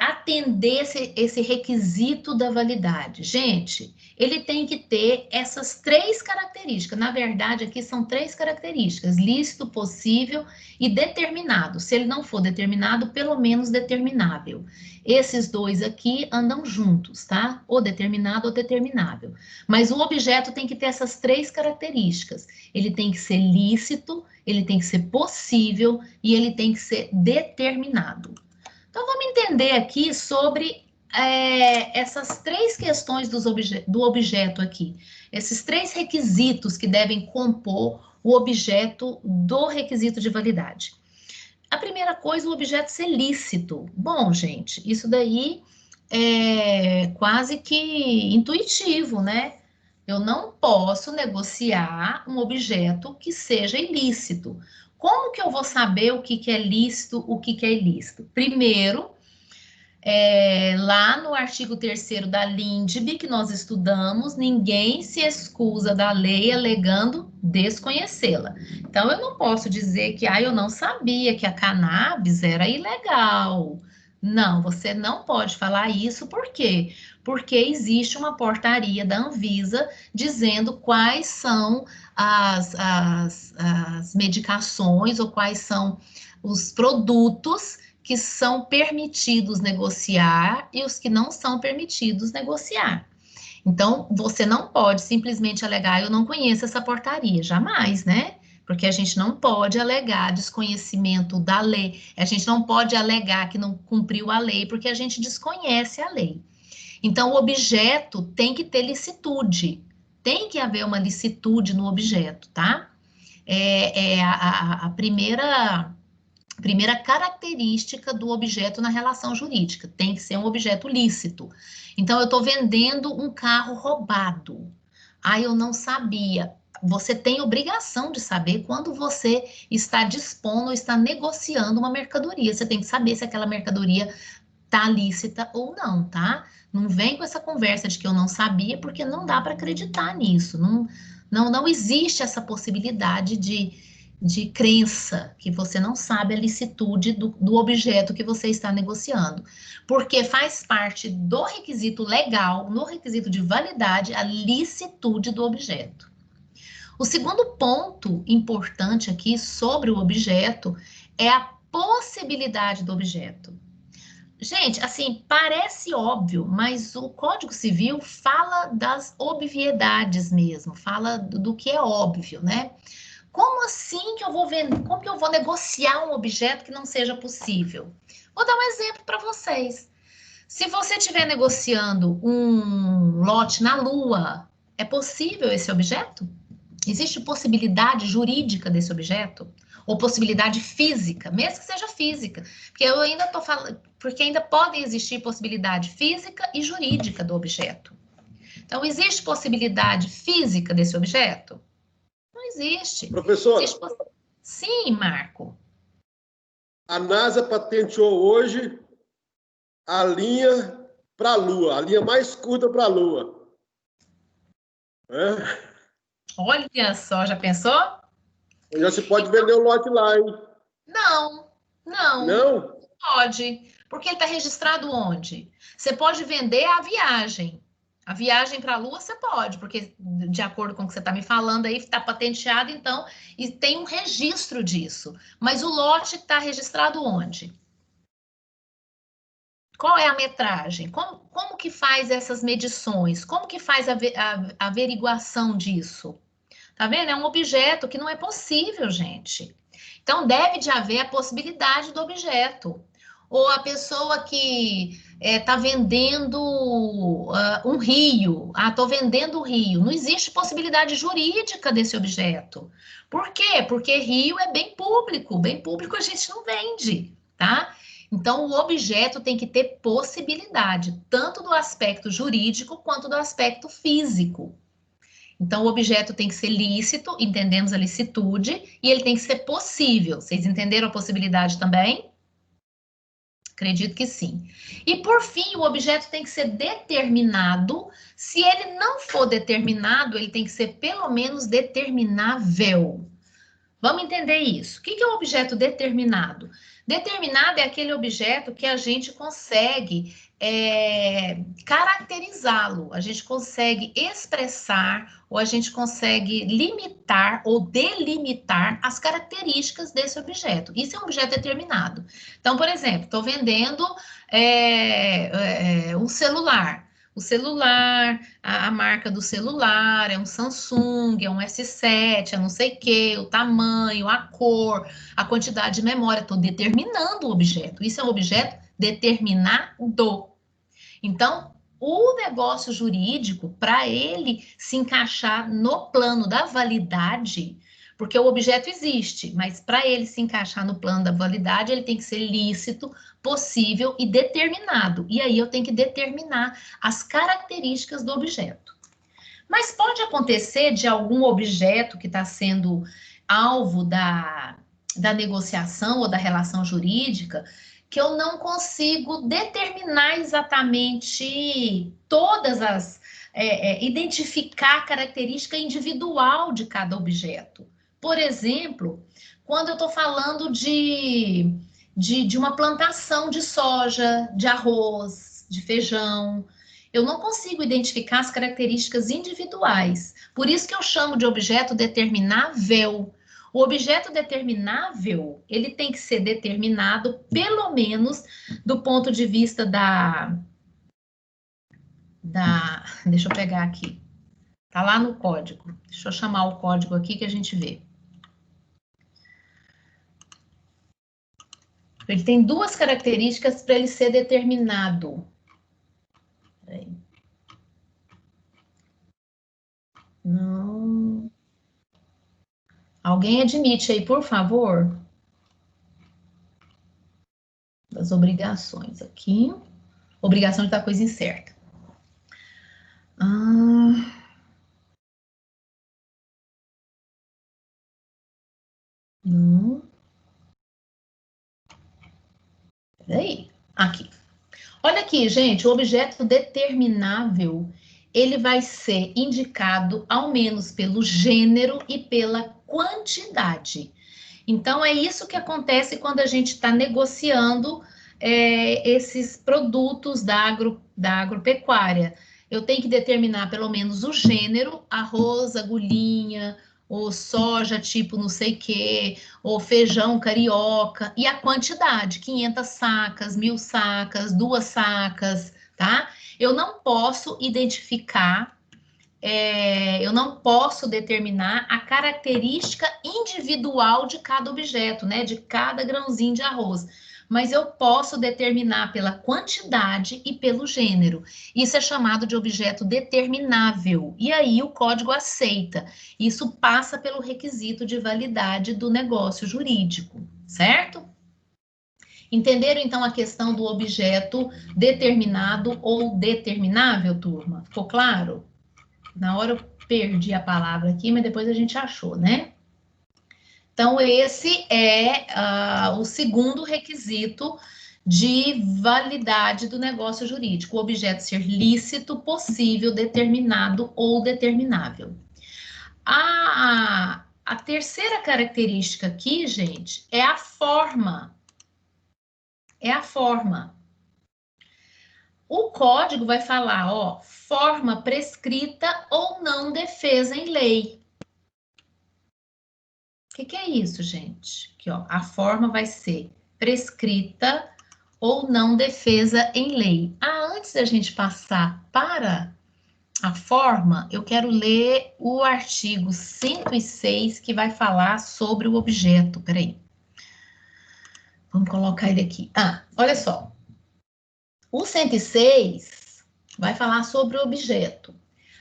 atender esse requisito da validade? Gente, ele tem que ter essas 3 características. Na verdade, aqui são 3 características: lícito, possível e determinado. Se ele não for determinado, pelo menos determinável. Esses 2 aqui andam juntos, tá? Ou determinado ou determinável. Mas o objeto tem que ter essas 3 características. Ele tem que ser lícito, ele tem que ser possível e ele tem que ser determinado. Então, vamos entender aqui sobre essas 3 questões do objeto aqui. Esses 3 requisitos que devem compor o objeto do requisito de validade. A primeira coisa, o objeto ser lícito. Bom, gente, isso daí é quase que intuitivo, né? Eu não posso negociar um objeto que seja ilícito. Como que eu vou saber o que é lícito, o que é ilícito? Primeiro, lá no artigo 3º da LINDB, que nós estudamos, ninguém se excusa da lei alegando desconhecê-la. Então, eu não posso dizer que eu não sabia que a cannabis era ilegal. Não, você não pode falar isso, por quê? Porque existe uma portaria da Anvisa dizendo quais são as medicações ou quais são os produtos que são permitidos negociar e os que não são permitidos negociar. Então, você não pode simplesmente alegar, eu não conheço essa portaria, jamais, né? Porque a gente não pode alegar desconhecimento da lei, a gente não pode alegar que não cumpriu a lei, porque a gente desconhece a lei. Então, o objeto tem que ter licitude, tem que haver uma licitude no objeto, tá? A primeira característica do objeto na relação jurídica, tem que ser um objeto lícito. Então, eu estou vendendo um carro roubado. Eu não sabia. Você tem obrigação de saber quando você está dispondo ou está negociando uma mercadoria. Você tem que saber se aquela mercadoria está lícita ou não, tá? Não vem com essa conversa de que eu não sabia, porque não dá para acreditar nisso. Não existe essa possibilidade de crença, que você não sabe a licitude do objeto que você está negociando, porque faz parte do requisito legal, no requisito de validade, a licitude do objeto. O segundo ponto importante aqui sobre o objeto é a possibilidade do objeto. Gente, assim, parece óbvio, mas o Código Civil fala das obviedades mesmo, fala do que é óbvio, né? Como assim que eu vou vender? Como que eu vou negociar um objeto que não seja possível? Vou dar um exemplo para vocês. Se você estiver negociando um lote na Lua, é possível esse objeto? Existe possibilidade jurídica desse objeto? Ou possibilidade física, mesmo que seja física? Porque eu ainda estou falando, porque ainda podem existir possibilidade física e jurídica do objeto. Então, existe possibilidade física desse objeto? Não existe. Professor, Sim, Marco. A NASA patenteou hoje a linha para a Lua, a linha mais curta para a Lua. Olha só, já pensou? Já se pode vender o lote lá, hein? Não. Não? Pode. Porque ele está registrado onde? Você pode vender a viagem. A viagem para a Lua você pode, porque de acordo com o que você está me falando aí, está patenteado, então, e tem um registro disso. Mas o lote está registrado onde? Qual é a metragem? Como que faz essas medições? Como que faz a averiguação disso? Tá vendo? É um objeto que não é possível, gente. Então, deve de haver a possibilidade do objeto. Ou a pessoa que está vendendo um rio. Ah, estou vendendo o rio. Não existe possibilidade jurídica desse objeto. Por quê? Porque rio é bem público. Bem público a gente não vende, tá? Então, o objeto tem que ter possibilidade, tanto do aspecto jurídico quanto do aspecto físico. Então, o objeto tem que ser lícito, entendemos a licitude, e ele tem que ser possível. Vocês entenderam a possibilidade também? Acredito que sim. E, por fim, o objeto tem que ser determinado. Se ele não for determinado, ele tem que ser pelo menos determinável. Vamos entender isso. O que é um objeto determinado? Determinado é aquele objeto que a gente consegue caracterizá-lo, a gente consegue expressar, ou a gente consegue limitar ou delimitar as características desse objeto. Isso é um objeto determinado. Então, por exemplo, estou vendendo um celular. O celular, a marca do celular é um Samsung, é um S7, é não sei o que, o tamanho, a cor, a quantidade de memória. Estou determinando o objeto. Isso é um objeto determinado. Então, o negócio jurídico, para ele se encaixar no plano da validade, porque o objeto existe, mas para ele se encaixar no plano da validade, ele tem que ser lícito, possível e determinado. E aí eu tenho que determinar as características do objeto. Mas pode acontecer de algum objeto que está sendo alvo da negociação ou da relação jurídica que eu não consigo determinar exatamente todas as... identificar a característica individual de cada objeto. Por exemplo, quando eu estou falando de uma plantação de soja, de arroz, de feijão, eu não consigo identificar as características individuais. Por isso que eu chamo de objeto determinável. O objeto determinável, ele tem que ser determinado, pelo menos, do ponto de vista deixa eu pegar aqui. Tá lá no código. Deixa eu chamar o código aqui que a gente vê. Ele tem duas características para ele ser determinado. Peraí. Não. Alguém admite aí, por favor? Das obrigações aqui. Obrigação de estar coisa incerta. Não. Peraí. Aqui. Olha aqui, gente, o objeto determinável, ele vai ser indicado ao menos pelo gênero e pela quantidade. Então, é isso que acontece quando a gente está negociando esses produtos da agropecuária. Eu tenho que determinar pelo menos o gênero, arroz, agulhinha, ou soja tipo não sei o quê, ou feijão carioca, e a quantidade, 500 sacas, 1000 sacas, 2 sacas, tá? Eu não posso identificar, eu não posso determinar a característica individual de cada objeto, né? De cada grãozinho de arroz. Mas eu posso determinar pela quantidade e pelo gênero. Isso é chamado de objeto determinável. E aí o código aceita. Isso passa pelo requisito de validade do negócio jurídico, certo? Entenderam, então, a questão do objeto determinado ou determinável, turma? Ficou claro? Na hora eu perdi a palavra aqui, mas depois a gente achou, né? Então, esse é o segundo requisito de validade do negócio jurídico. O objeto ser lícito, possível, determinado ou determinável. A terceira característica aqui, gente, é a forma. É a forma. O código vai falar, ó, forma prescrita ou não defesa em lei. O que é isso, gente? Aqui, ó, a forma vai ser prescrita ou não defesa em lei. Antes da gente passar para a forma, eu quero ler o artigo 106, que vai falar sobre o objeto. Peraí. Vamos colocar ele aqui. Olha só. O 106 vai falar sobre o objeto.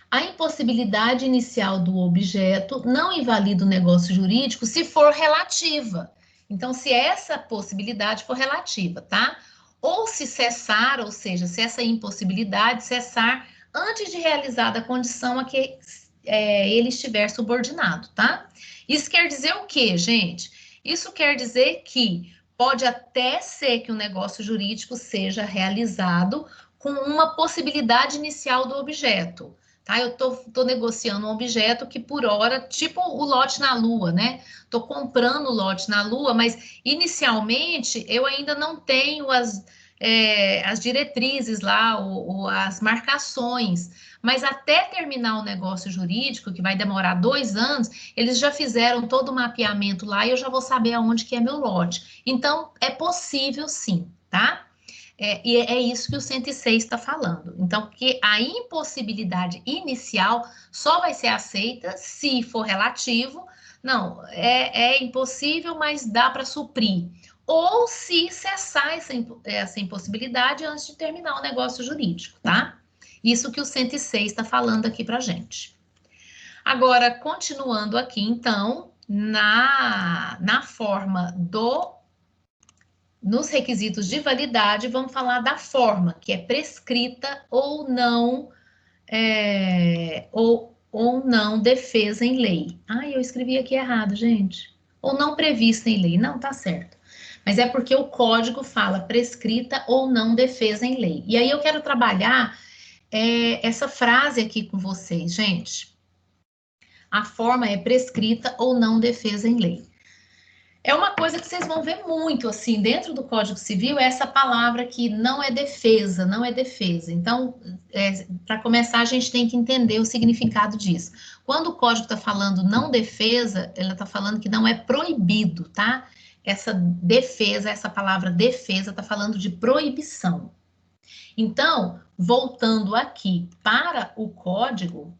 A impossibilidade inicial do objeto não invalida o negócio jurídico se for relativa. Então, se essa possibilidade for relativa, tá? Ou se cessar, ou seja, se essa impossibilidade cessar antes de realizada a condição a que ele estiver subordinado, tá? Isso quer dizer o quê, gente? Isso quer dizer que pode até ser que o negócio jurídico seja realizado com uma possibilidade inicial do objeto. Tá? Eu tô negociando um objeto que por hora, tipo o lote na Lua, né? Tô comprando o lote na Lua, mas inicialmente eu ainda não tenho as diretrizes lá, ou as marcações. Mas até terminar o negócio jurídico, que vai demorar 2 anos, eles já fizeram todo o mapeamento lá e eu já vou saber aonde que é meu lote. Então, é possível sim, tá? E é isso que o 106 está falando. Então, que a impossibilidade inicial só vai ser aceita se for relativo. Não, é impossível, mas dá para suprir. Ou se cessar essa impossibilidade antes de terminar o negócio jurídico, tá? Isso que o 106 está falando aqui para gente. Agora, continuando aqui, então, na forma nos requisitos de validade, vamos falar da forma, que é prescrita ou não, ou não defesa em lei. Eu escrevi aqui errado, gente. Ou não prevista em lei. Não, tá certo. Mas é porque o código fala prescrita ou não defesa em lei. E aí eu quero trabalhar essa frase aqui com vocês, gente. A forma é prescrita ou não defesa em lei. É uma coisa que vocês vão ver muito, assim, dentro do Código Civil, essa palavra que não é defesa, não é defesa. Então, para começar, a gente tem que entender o significado disso. Quando o Código está falando não defesa, ela está falando que não é proibido, tá? Essa defesa, essa palavra defesa, está falando de proibição. Então, voltando aqui para o Código,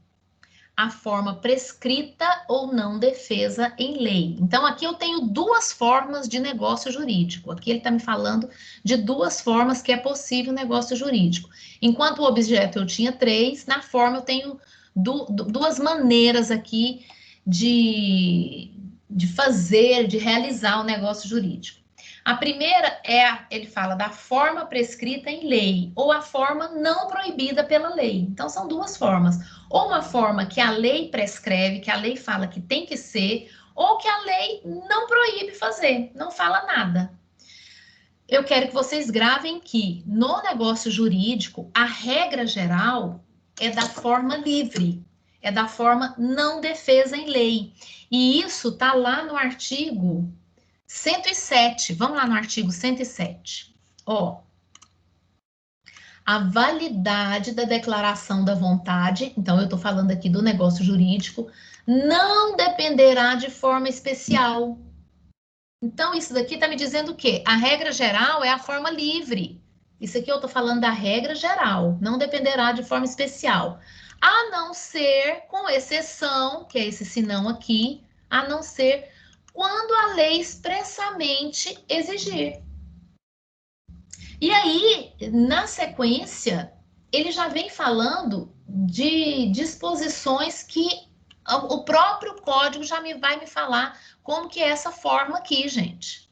a forma prescrita ou não defesa em lei. Então, aqui eu tenho 2 formas de negócio jurídico. Aqui ele está me falando de 2 formas que é possível negócio jurídico. Enquanto o objeto eu tinha 3, na forma eu tenho 2 maneiras aqui de fazer, de realizar o negócio jurídico. A primeira ele fala da forma prescrita em lei, ou a forma não proibida pela lei. Então, são 2 formas. Ou uma forma que a lei prescreve, que a lei fala que tem que ser, ou que a lei não proíbe fazer, não fala nada. Eu quero que vocês gravem que, no negócio jurídico, a regra geral é da forma livre, é da forma não defesa em lei. E isso está lá no artigo 107, vamos lá no artigo 107. A validade da declaração da vontade, então eu estou falando aqui do negócio jurídico, não dependerá de forma especial. Então, isso daqui está me dizendo o quê? A regra geral é a forma livre. Isso aqui eu estou falando da regra geral, não dependerá de forma especial. A não ser, com exceção, que é esse senão aqui, a não ser quando a lei expressamente exigir. E aí, na sequência, ele já vem falando de disposições que o próprio código já vai me falar como que é essa forma aqui, gente.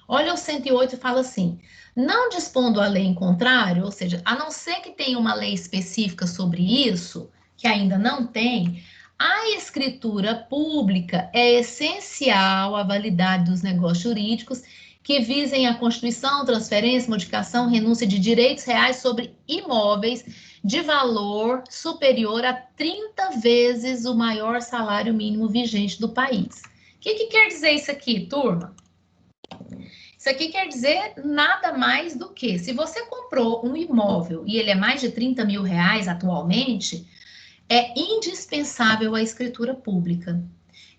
Olha o 108 e fala assim, não dispondo a lei em contrário, ou seja, a não ser que tenha uma lei específica sobre isso, que ainda não tem, a escritura pública é essencial à validade dos negócios jurídicos que visem a constituição, transferência, modificação, renúncia de direitos reais sobre imóveis de valor superior a 30 vezes o maior salário mínimo vigente do país. O que quer dizer isso aqui, turma? Isso aqui quer dizer nada mais do que, se você comprou um imóvel e ele é mais de 30 mil reais atualmente, é indispensável a escritura pública.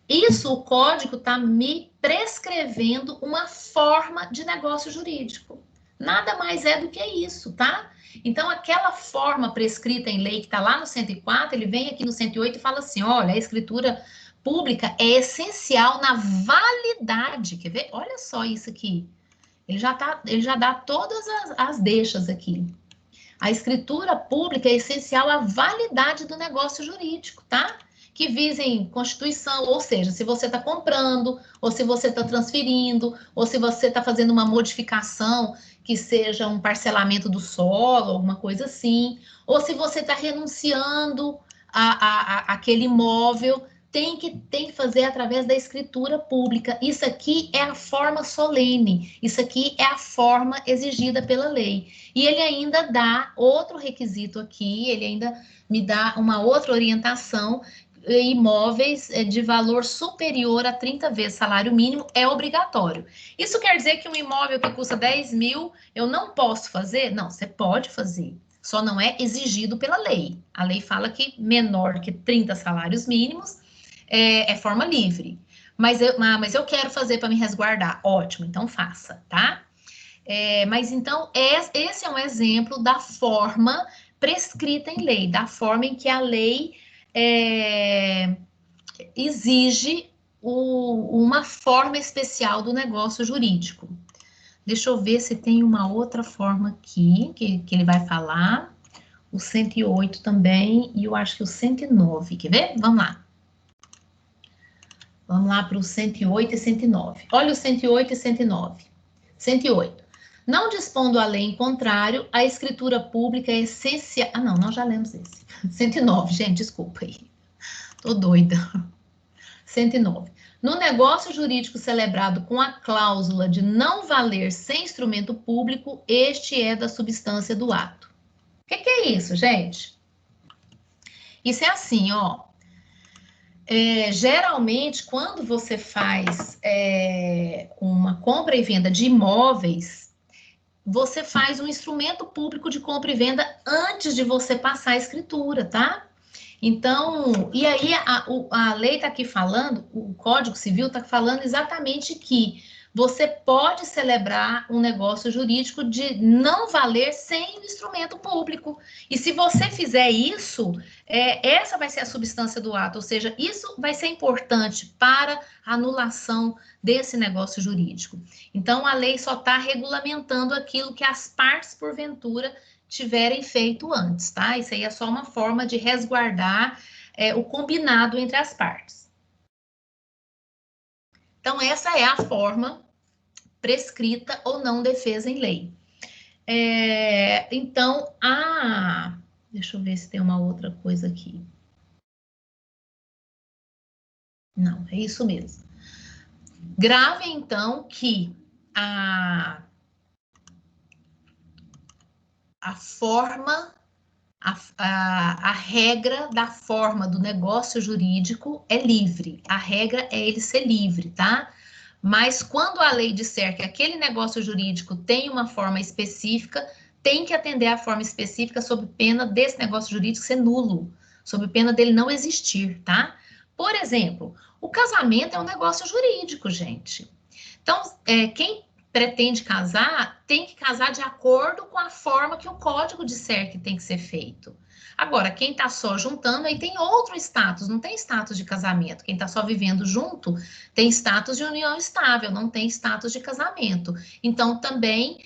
Isso, o código está me prescrevendo uma forma de negócio jurídico. Nada mais é do que isso, tá? Então, aquela forma prescrita em lei que está lá no 104, ele vem aqui no 108 e fala assim, olha, a escritura pública é essencial na validade. Quer ver? Olha só isso aqui. Ele já dá todas as deixas aqui. A escritura pública é essencial à validade do negócio jurídico, tá? Que visem constituição, ou seja, se você está comprando, ou se você está transferindo, ou se você está fazendo uma modificação que seja um parcelamento do solo, alguma coisa assim, ou se você está renunciando àquele imóvel, tem que fazer através da escritura pública. Isso aqui é a forma solene, isso aqui é a forma exigida pela lei. E ele ainda dá outro requisito aqui, ele ainda me dá uma outra orientação, imóveis de valor superior a 30 vezes salário mínimo é obrigatório. Isso quer dizer que um imóvel que custa 10 mil, eu não posso fazer? Não, você pode fazer, só não é exigido pela lei. A lei fala que menor que 30 salários mínimos é forma livre. Mas eu quero fazer para me resguardar. Ótimo, então faça, tá? Mas então, esse é um exemplo da forma prescrita em lei, da forma em que a lei exige uma forma especial do negócio jurídico. Deixa eu ver se tem uma outra forma aqui que ele vai falar. O 108 também, e eu acho que o 109. Quer ver? Vamos lá. Vamos lá para o 108 e 109. Olha o 108 e 109. 108. Não dispondo a lei em contrário, a escritura pública é essencial... Ah, não, nós já lemos esse. 109, gente, desculpa aí. Tô doida. 109. No negócio jurídico celebrado com a cláusula de não valer sem instrumento público, este é da substância do ato. O que é isso, gente? Isso é assim, ó. Geralmente, quando você faz uma compra e venda de imóveis, você faz um instrumento público de compra e venda antes de você passar a escritura, tá? Então, e aí a lei está aqui falando, o Código Civil está falando exatamente que você pode celebrar um negócio jurídico de não valer sem o instrumento público. E se você fizer isso, essa vai ser a substância do ato, ou seja, isso vai ser importante para a anulação desse negócio jurídico. Então, a lei só está regulamentando aquilo que as partes, porventura, tiverem feito antes, tá? Isso aí é só uma forma de resguardar o combinado entre as partes. Então, essa é a forma prescrita ou não defesa em lei. Então, deixa eu ver se tem uma outra coisa aqui. Não, é isso mesmo. Grave, então, que a forma, a regra da forma do negócio jurídico é livre. A regra é ele ser livre, tá? Mas quando a lei disser que aquele negócio jurídico tem uma forma específica, tem que atender à forma específica sob pena desse negócio jurídico ser nulo, sob pena dele não existir, tá? Por exemplo, o casamento é um negócio jurídico, gente. Então, quem pretende casar, tem que casar de acordo com a forma que o código disser que tem que ser feito. Agora, quem está só juntando, aí tem outro status, não tem status de casamento. Quem está só vivendo junto, tem status de união estável, não tem status de casamento. Então, também,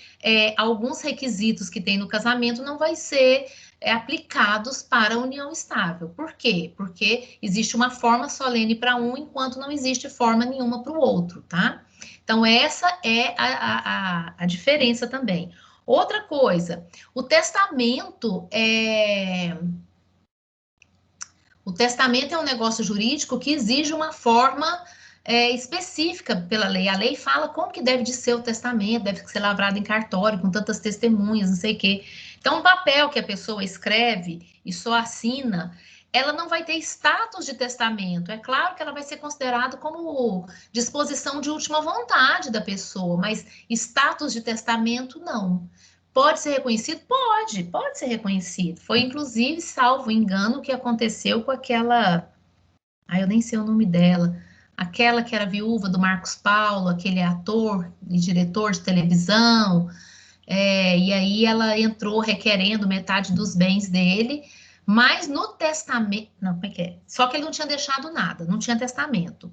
alguns requisitos que tem no casamento não vai ser aplicados para a união estável. Por quê? Porque existe uma forma solene para um, enquanto não existe forma nenhuma para o outro, tá? Então, essa é a diferença também. Outra coisa, o testamento é um negócio jurídico que exige uma forma específica pela lei. A lei fala como que deve de ser o testamento, deve ser lavrado em cartório, com tantas testemunhas, não sei o quê. Então, um papel que a pessoa escreve e só assina, ela não vai ter status de testamento. É claro que ela vai ser considerada como disposição de última vontade da pessoa, mas status de testamento, não. Pode ser reconhecido? Pode ser reconhecido. Foi, inclusive, salvo engano, o que aconteceu com aquela... eu nem sei o nome dela. Aquela que era viúva do Marcos Paulo, aquele ator e diretor de televisão. E aí ela entrou requerendo metade dos bens dele, mas no testamento... Não, como é que é? Só que ele não tinha deixado nada, não tinha testamento.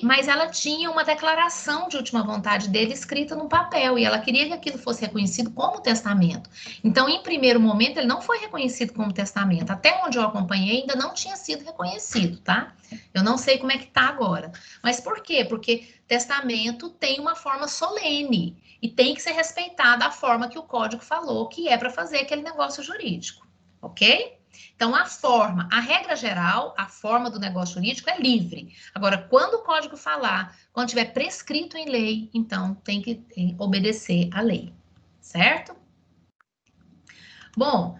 Mas ela tinha uma declaração de última vontade dele escrita no papel, e ela queria que aquilo fosse reconhecido como testamento. Então, em primeiro momento, ele não foi reconhecido como testamento. Até onde eu acompanhei, ainda não tinha sido reconhecido, tá? Eu não sei como é que tá agora. Mas por quê? Porque testamento tem uma forma solene, e tem que ser respeitada a forma que o código falou, que é para fazer aquele negócio jurídico, ok? Então, a regra geral, a forma do negócio jurídico é livre. Agora, quando o código falar, quando tiver prescrito em lei, então tem que obedecer à lei, certo? Bom,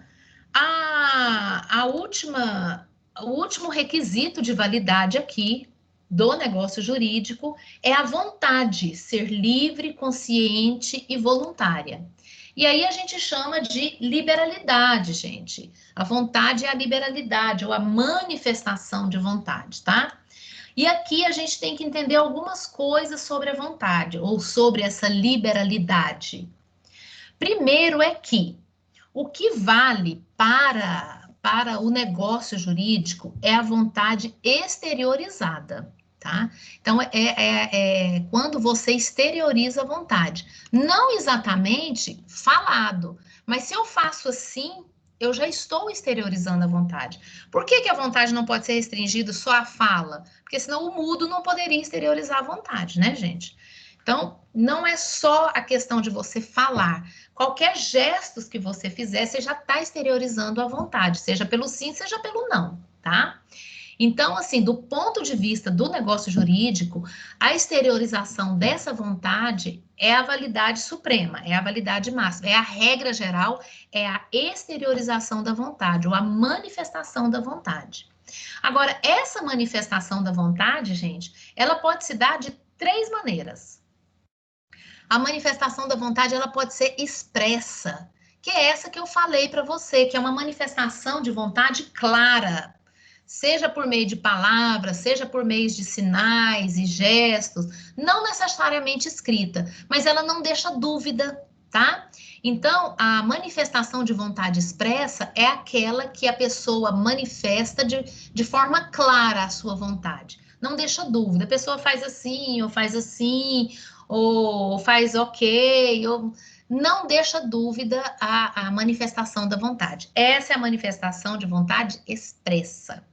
o último requisito de validade aqui do negócio jurídico é a vontade, ser livre, consciente e voluntária. E aí a gente chama de liberalidade, gente. A vontade é a liberalidade, ou a manifestação de vontade, tá? E aqui a gente tem que entender algumas coisas sobre a vontade, ou sobre essa liberalidade. Primeiro é que o que vale para o negócio jurídico é a vontade exteriorizada, tá? Então, é quando você exterioriza a vontade. Não exatamente falado, mas se eu faço assim, eu já estou exteriorizando a vontade. Por que a vontade não pode ser restringida só à fala? Porque senão o mudo não poderia exteriorizar a vontade, né, gente? Então, não é só a questão de você falar. Qualquer gestos que você fizer, você já está exteriorizando a vontade, seja pelo sim, seja pelo não, tá? Então, assim, do ponto de vista do negócio jurídico, a exteriorização dessa vontade é a validade suprema, é a validade máxima, é a regra geral, é a exteriorização da vontade, ou a manifestação da vontade. Agora, essa manifestação da vontade, gente, ela pode se dar de 3 maneiras. A manifestação da vontade, ela pode ser expressa, que é essa que eu falei para você, que é uma manifestação de vontade clara, seja por meio de palavras, seja por meio de sinais e gestos, não necessariamente escrita, mas ela não deixa dúvida, tá? Então, a manifestação de vontade expressa é aquela que a pessoa manifesta de forma clara a sua vontade. Não deixa dúvida, a pessoa faz assim, ou faz ok, ou não deixa dúvida a manifestação da vontade. Essa é a manifestação de vontade expressa.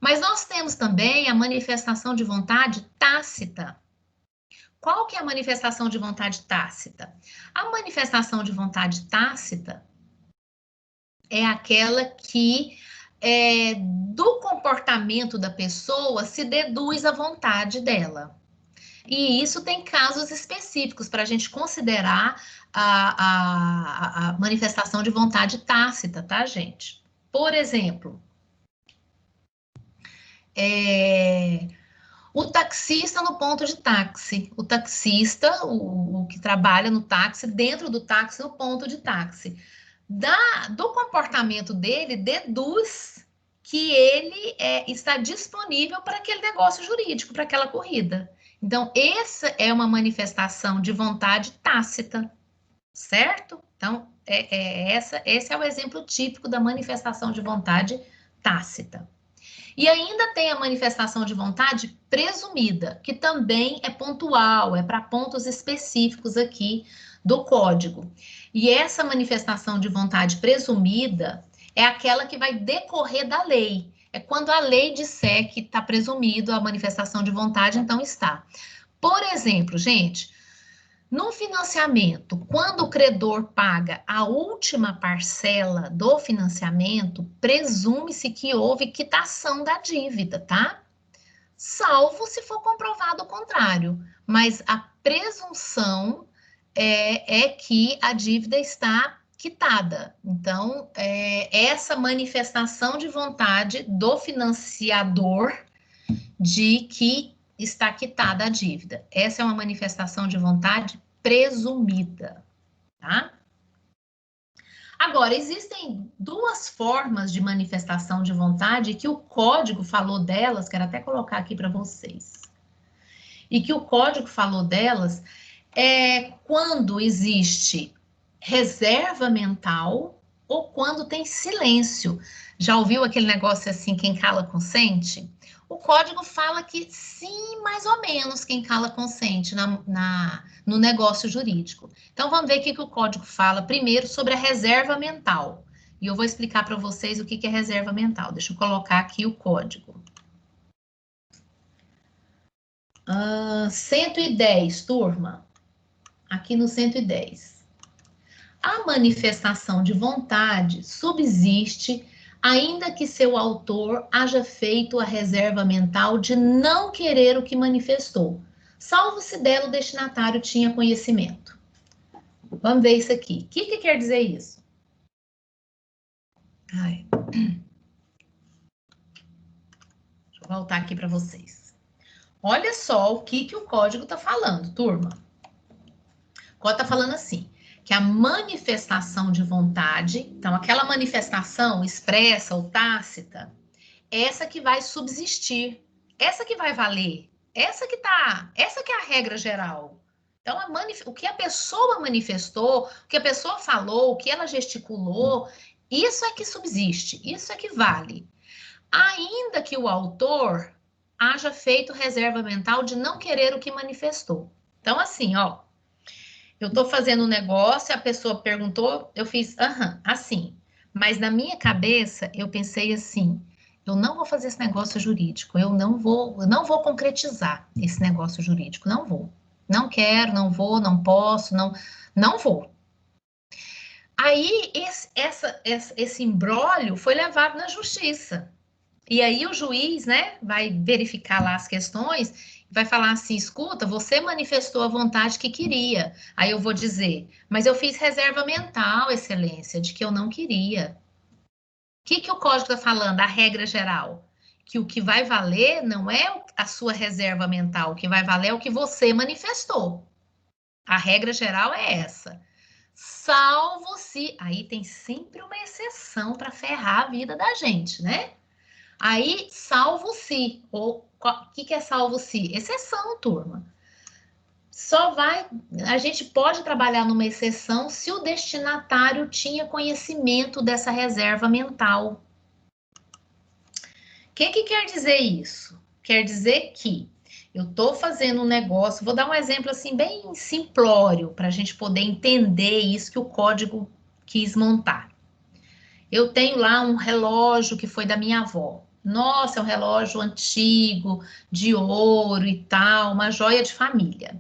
Mas nós temos também a manifestação de vontade tácita. Qual que é a manifestação de vontade tácita? A manifestação de vontade tácita é aquela que do comportamento da pessoa se deduz a vontade dela. E isso tem casos específicos para a gente considerar a manifestação de vontade tácita, tá, gente? Por exemplo, o taxista no ponto de táxi, o taxista, o que trabalha no táxi, dentro do táxi, no ponto de táxi. Do comportamento dele, deduz que ele está disponível para aquele negócio jurídico, para aquela corrida. Então, essa é uma manifestação de vontade tácita, certo? Então, esse é o exemplo típico da manifestação de vontade tácita. E ainda tem a manifestação de vontade presumida, que também é pontual, é para pontos específicos aqui do código. E essa manifestação de vontade presumida é aquela que vai decorrer da lei. É quando a lei disser que está presumido a manifestação de vontade, então está. Por exemplo, gente, no financiamento, quando o credor paga a última parcela do financiamento, presume-se que houve quitação da dívida, tá? Salvo se for comprovado o contrário. Mas a presunção é que a dívida está quitada. Então, essa manifestação de vontade do financiador de que está quitada a dívida. Essa é uma manifestação de vontade presumida, tá? Agora, existem duas formas de manifestação de vontade que o código falou delas, quero até colocar aqui para vocês. E que o código falou delas quando existe reserva mental ou quando tem silêncio. Já ouviu aquele negócio assim, quem cala consente? O código fala que sim, mais ou menos, quem cala consente no negócio jurídico. Então, vamos ver o que o código fala primeiro sobre a reserva mental. E eu vou explicar para vocês o que é reserva mental. Deixa eu colocar aqui o código. 110, turma. Aqui no 110. A manifestação de vontade subsiste ainda que seu autor haja feito a reserva mental de não querer o que manifestou, salvo se dela o destinatário tinha conhecimento. Vamos ver isso aqui. O que quer dizer isso? Deixa eu voltar aqui para vocês. Olha só o que o código está falando, turma. O código está falando assim, que a manifestação de vontade, então aquela manifestação expressa ou tácita, essa que vai subsistir, essa que vai valer, essa que é a regra geral. Então, o que a pessoa manifestou, o que a pessoa falou, o que ela gesticulou, isso é que subsiste, isso é que vale. Ainda que o autor haja feito reserva mental de não querer o que manifestou. Então, assim, ó, eu estou fazendo um negócio, a pessoa perguntou, eu fiz, assim. Mas na minha cabeça, eu pensei assim, eu não vou fazer esse negócio jurídico, eu não vou concretizar esse negócio jurídico, não vou. Não quero, não vou, não posso, não vou. Aí, esse imbróglio foi levado na justiça. E aí o juiz, né, vai verificar lá as questões, vai falar assim, escuta, você manifestou a vontade que queria. Aí eu vou dizer, mas eu fiz reserva mental, excelência, de que eu não queria. O que o código está falando? A regra geral. Que o que vai valer não é a sua reserva mental, o que vai valer é o que você manifestou. A regra geral é essa. Salvo se... Aí tem sempre uma exceção para ferrar a vida da gente, né? Aí, salvo se, ou o que é salvo se? Exceção, turma. A gente pode trabalhar numa exceção se o destinatário tinha conhecimento dessa reserva mental. O que quer dizer isso? Quer dizer que eu estou fazendo um negócio, vou dar um exemplo assim bem simplório, para a gente poder entender isso que o código quis montar. Eu tenho lá um relógio que foi da minha avó. Nossa, é um relógio antigo, de ouro e tal, uma joia de família.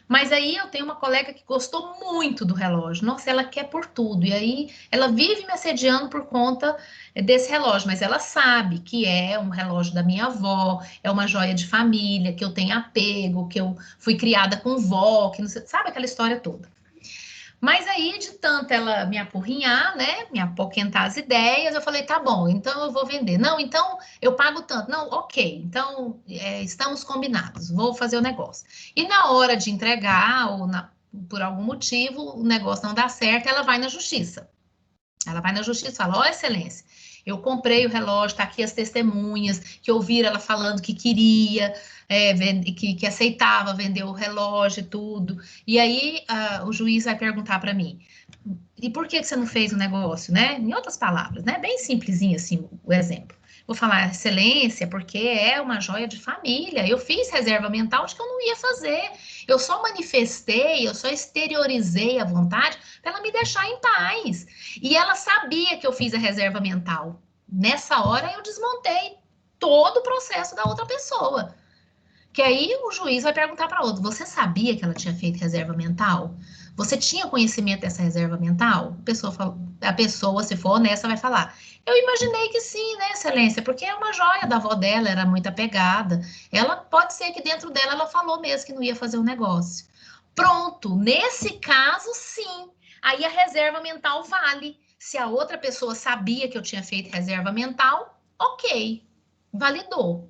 Mas aí eu tenho uma colega que gostou muito do relógio. Nossa, ela quer por tudo. E aí ela vive me assediando por conta desse relógio. Mas ela sabe que é um relógio da minha avó, é uma joia de família, que eu tenho apego, que eu fui criada com vó, que não sei, sabe aquela história toda. Mas aí, de tanto ela me apurrinhar, né, me apoquentar as ideias, eu falei, tá bom, então eu vou vender. Não, então eu pago tanto. Não, ok, então estamos combinados, vou fazer o negócio. E na hora de entregar, ou por algum motivo, o negócio não dá certo, ela vai na justiça. Ela vai na justiça e fala, ó, excelência, eu comprei o relógio, tá aqui as testemunhas, que ouviram ela falando que queria, que aceitava vender o relógio e tudo. E aí o juiz vai perguntar para mim, e por que você não fez o negócio, né? Em outras palavras, né? Bem simplesinho assim o exemplo. Vou falar, excelência, porque é uma joia de família. Eu fiz reserva mental de que eu não ia fazer. Eu só manifestei, eu só exteriorizei a vontade para ela me deixar em paz. E ela sabia que eu fiz a reserva mental. Nessa hora eu desmontei todo o processo da outra pessoa. Que aí o juiz vai perguntar para outro, você sabia que ela tinha feito reserva mental? Você tinha conhecimento dessa reserva mental? A pessoa, se for honesta, vai falar, eu imaginei que sim, né, excelência, porque é uma joia da avó dela, era muito apegada. Ela pode ser que dentro dela ela falou mesmo que não ia fazer o negócio. Pronto, nesse caso, sim. aí a reserva mental vale. Se a outra pessoa sabia que eu tinha feito reserva mental, ok, validou.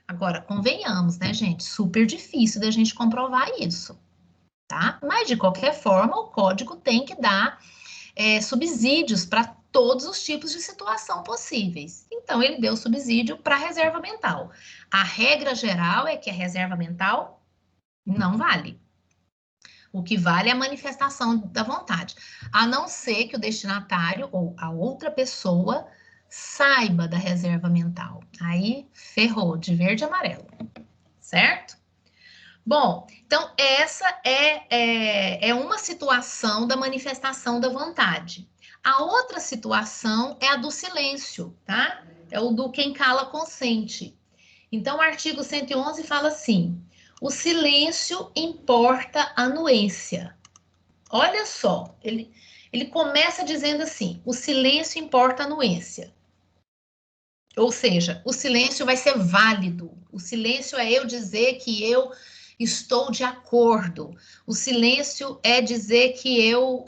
Agora, convenhamos, né, gente? Super difícil da gente comprovar isso, tá? Mas, de qualquer forma, o código tem que dar subsídios para todos os tipos de situação possíveis. Então, ele deu subsídio para a reserva mental. A regra geral é que a reserva mental não vale. O que vale é a manifestação da vontade, a não ser que o destinatário ou a outra pessoa saiba da reserva mental. Aí, ferrou, de verde e amarelo, certo? Bom, então essa é uma situação da manifestação da vontade. A outra situação é a do silêncio, tá? É o do quem cala consente. Então, o artigo 111 fala assim: o silêncio importa anuência. Olha só, ele começa dizendo assim: o silêncio importa anuência. Ou seja, o silêncio vai ser válido. O silêncio é eu dizer que eu estou de acordo. O silêncio é dizer que eu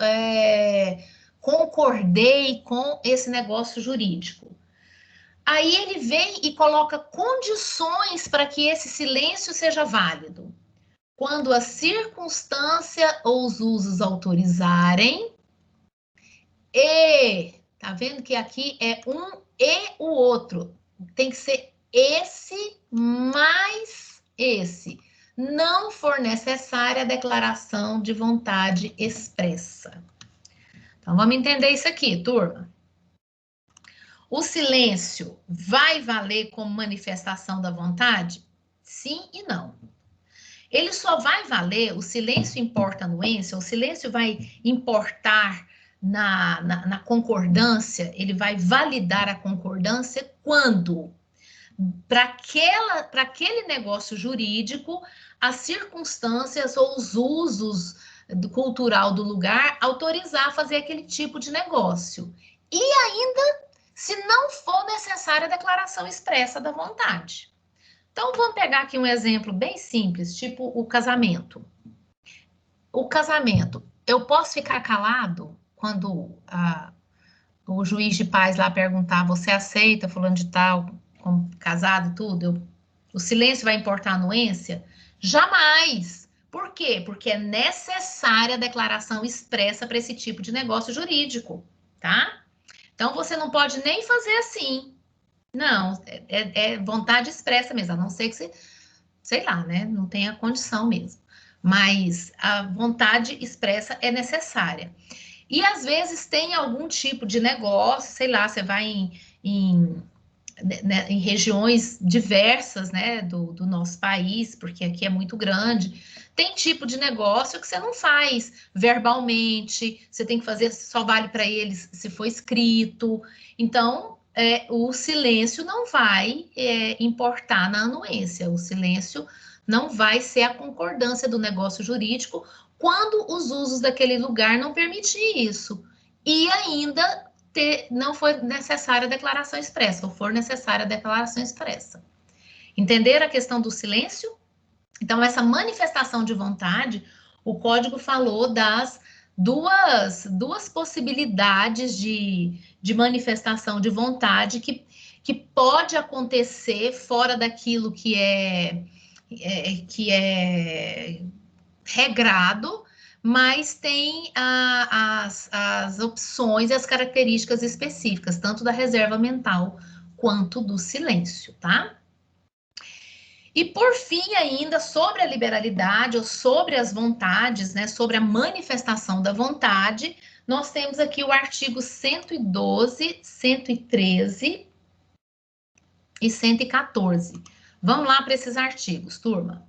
concordei com esse negócio jurídico. Aí ele vem e coloca condições para que esse silêncio seja válido. Quando a circunstância ou os usos autorizarem e, tá vendo que aqui é um e o outro. Tem que ser esse mais esse. Não for necessária a declaração de vontade expressa. Então, vamos entender isso aqui, turma. O silêncio vai valer como manifestação da vontade? Sim e não. Ele só vai valer, o silêncio importa anuência, o silêncio vai importar na concordância, ele vai validar a concordância quando, para aquele negócio jurídico, as circunstâncias ou os usos cultural do lugar autorizar a fazer aquele tipo de negócio. E ainda, se não for necessária a declaração expressa da vontade. Então, vamos pegar aqui um exemplo bem simples, tipo o casamento. O casamento, eu posso ficar calado quando o juiz de paz lá perguntar, você aceita fulano de tal, como casado e tudo? O silêncio vai importar a anuência? Jamais! Por quê? Porque é necessária a declaração expressa para esse tipo de negócio jurídico, tá? Então, você não pode nem fazer assim. Não, é vontade expressa mesmo, a não ser que você, sei lá, né, não tenha condição mesmo. Mas a vontade expressa é necessária. E às vezes tem algum tipo de negócio, sei lá, você vai em regiões diversas, né, do nosso país, porque aqui é muito grande, tem tipo de negócio que você não faz verbalmente, você tem que fazer, só vale para eles se for escrito. Então, o silêncio não vai importar na anuência, o silêncio não vai ser a concordância do negócio jurídico quando os usos daquele lugar não permitir isso. E ainda não foi necessária a declaração expressa, ou for necessária a declaração expressa. Entenderam a questão do silêncio? Então, essa manifestação de vontade, o código falou das duas possibilidades de manifestação de vontade que pode acontecer fora daquilo que é regrado, mas tem as opções e as características específicas, tanto da reserva mental quanto do silêncio, tá? E por fim, ainda sobre a liberalidade ou sobre as vontades, né, sobre a manifestação da vontade, nós temos aqui o artigo 112, 113 e 114. Vamos lá para esses artigos, turma.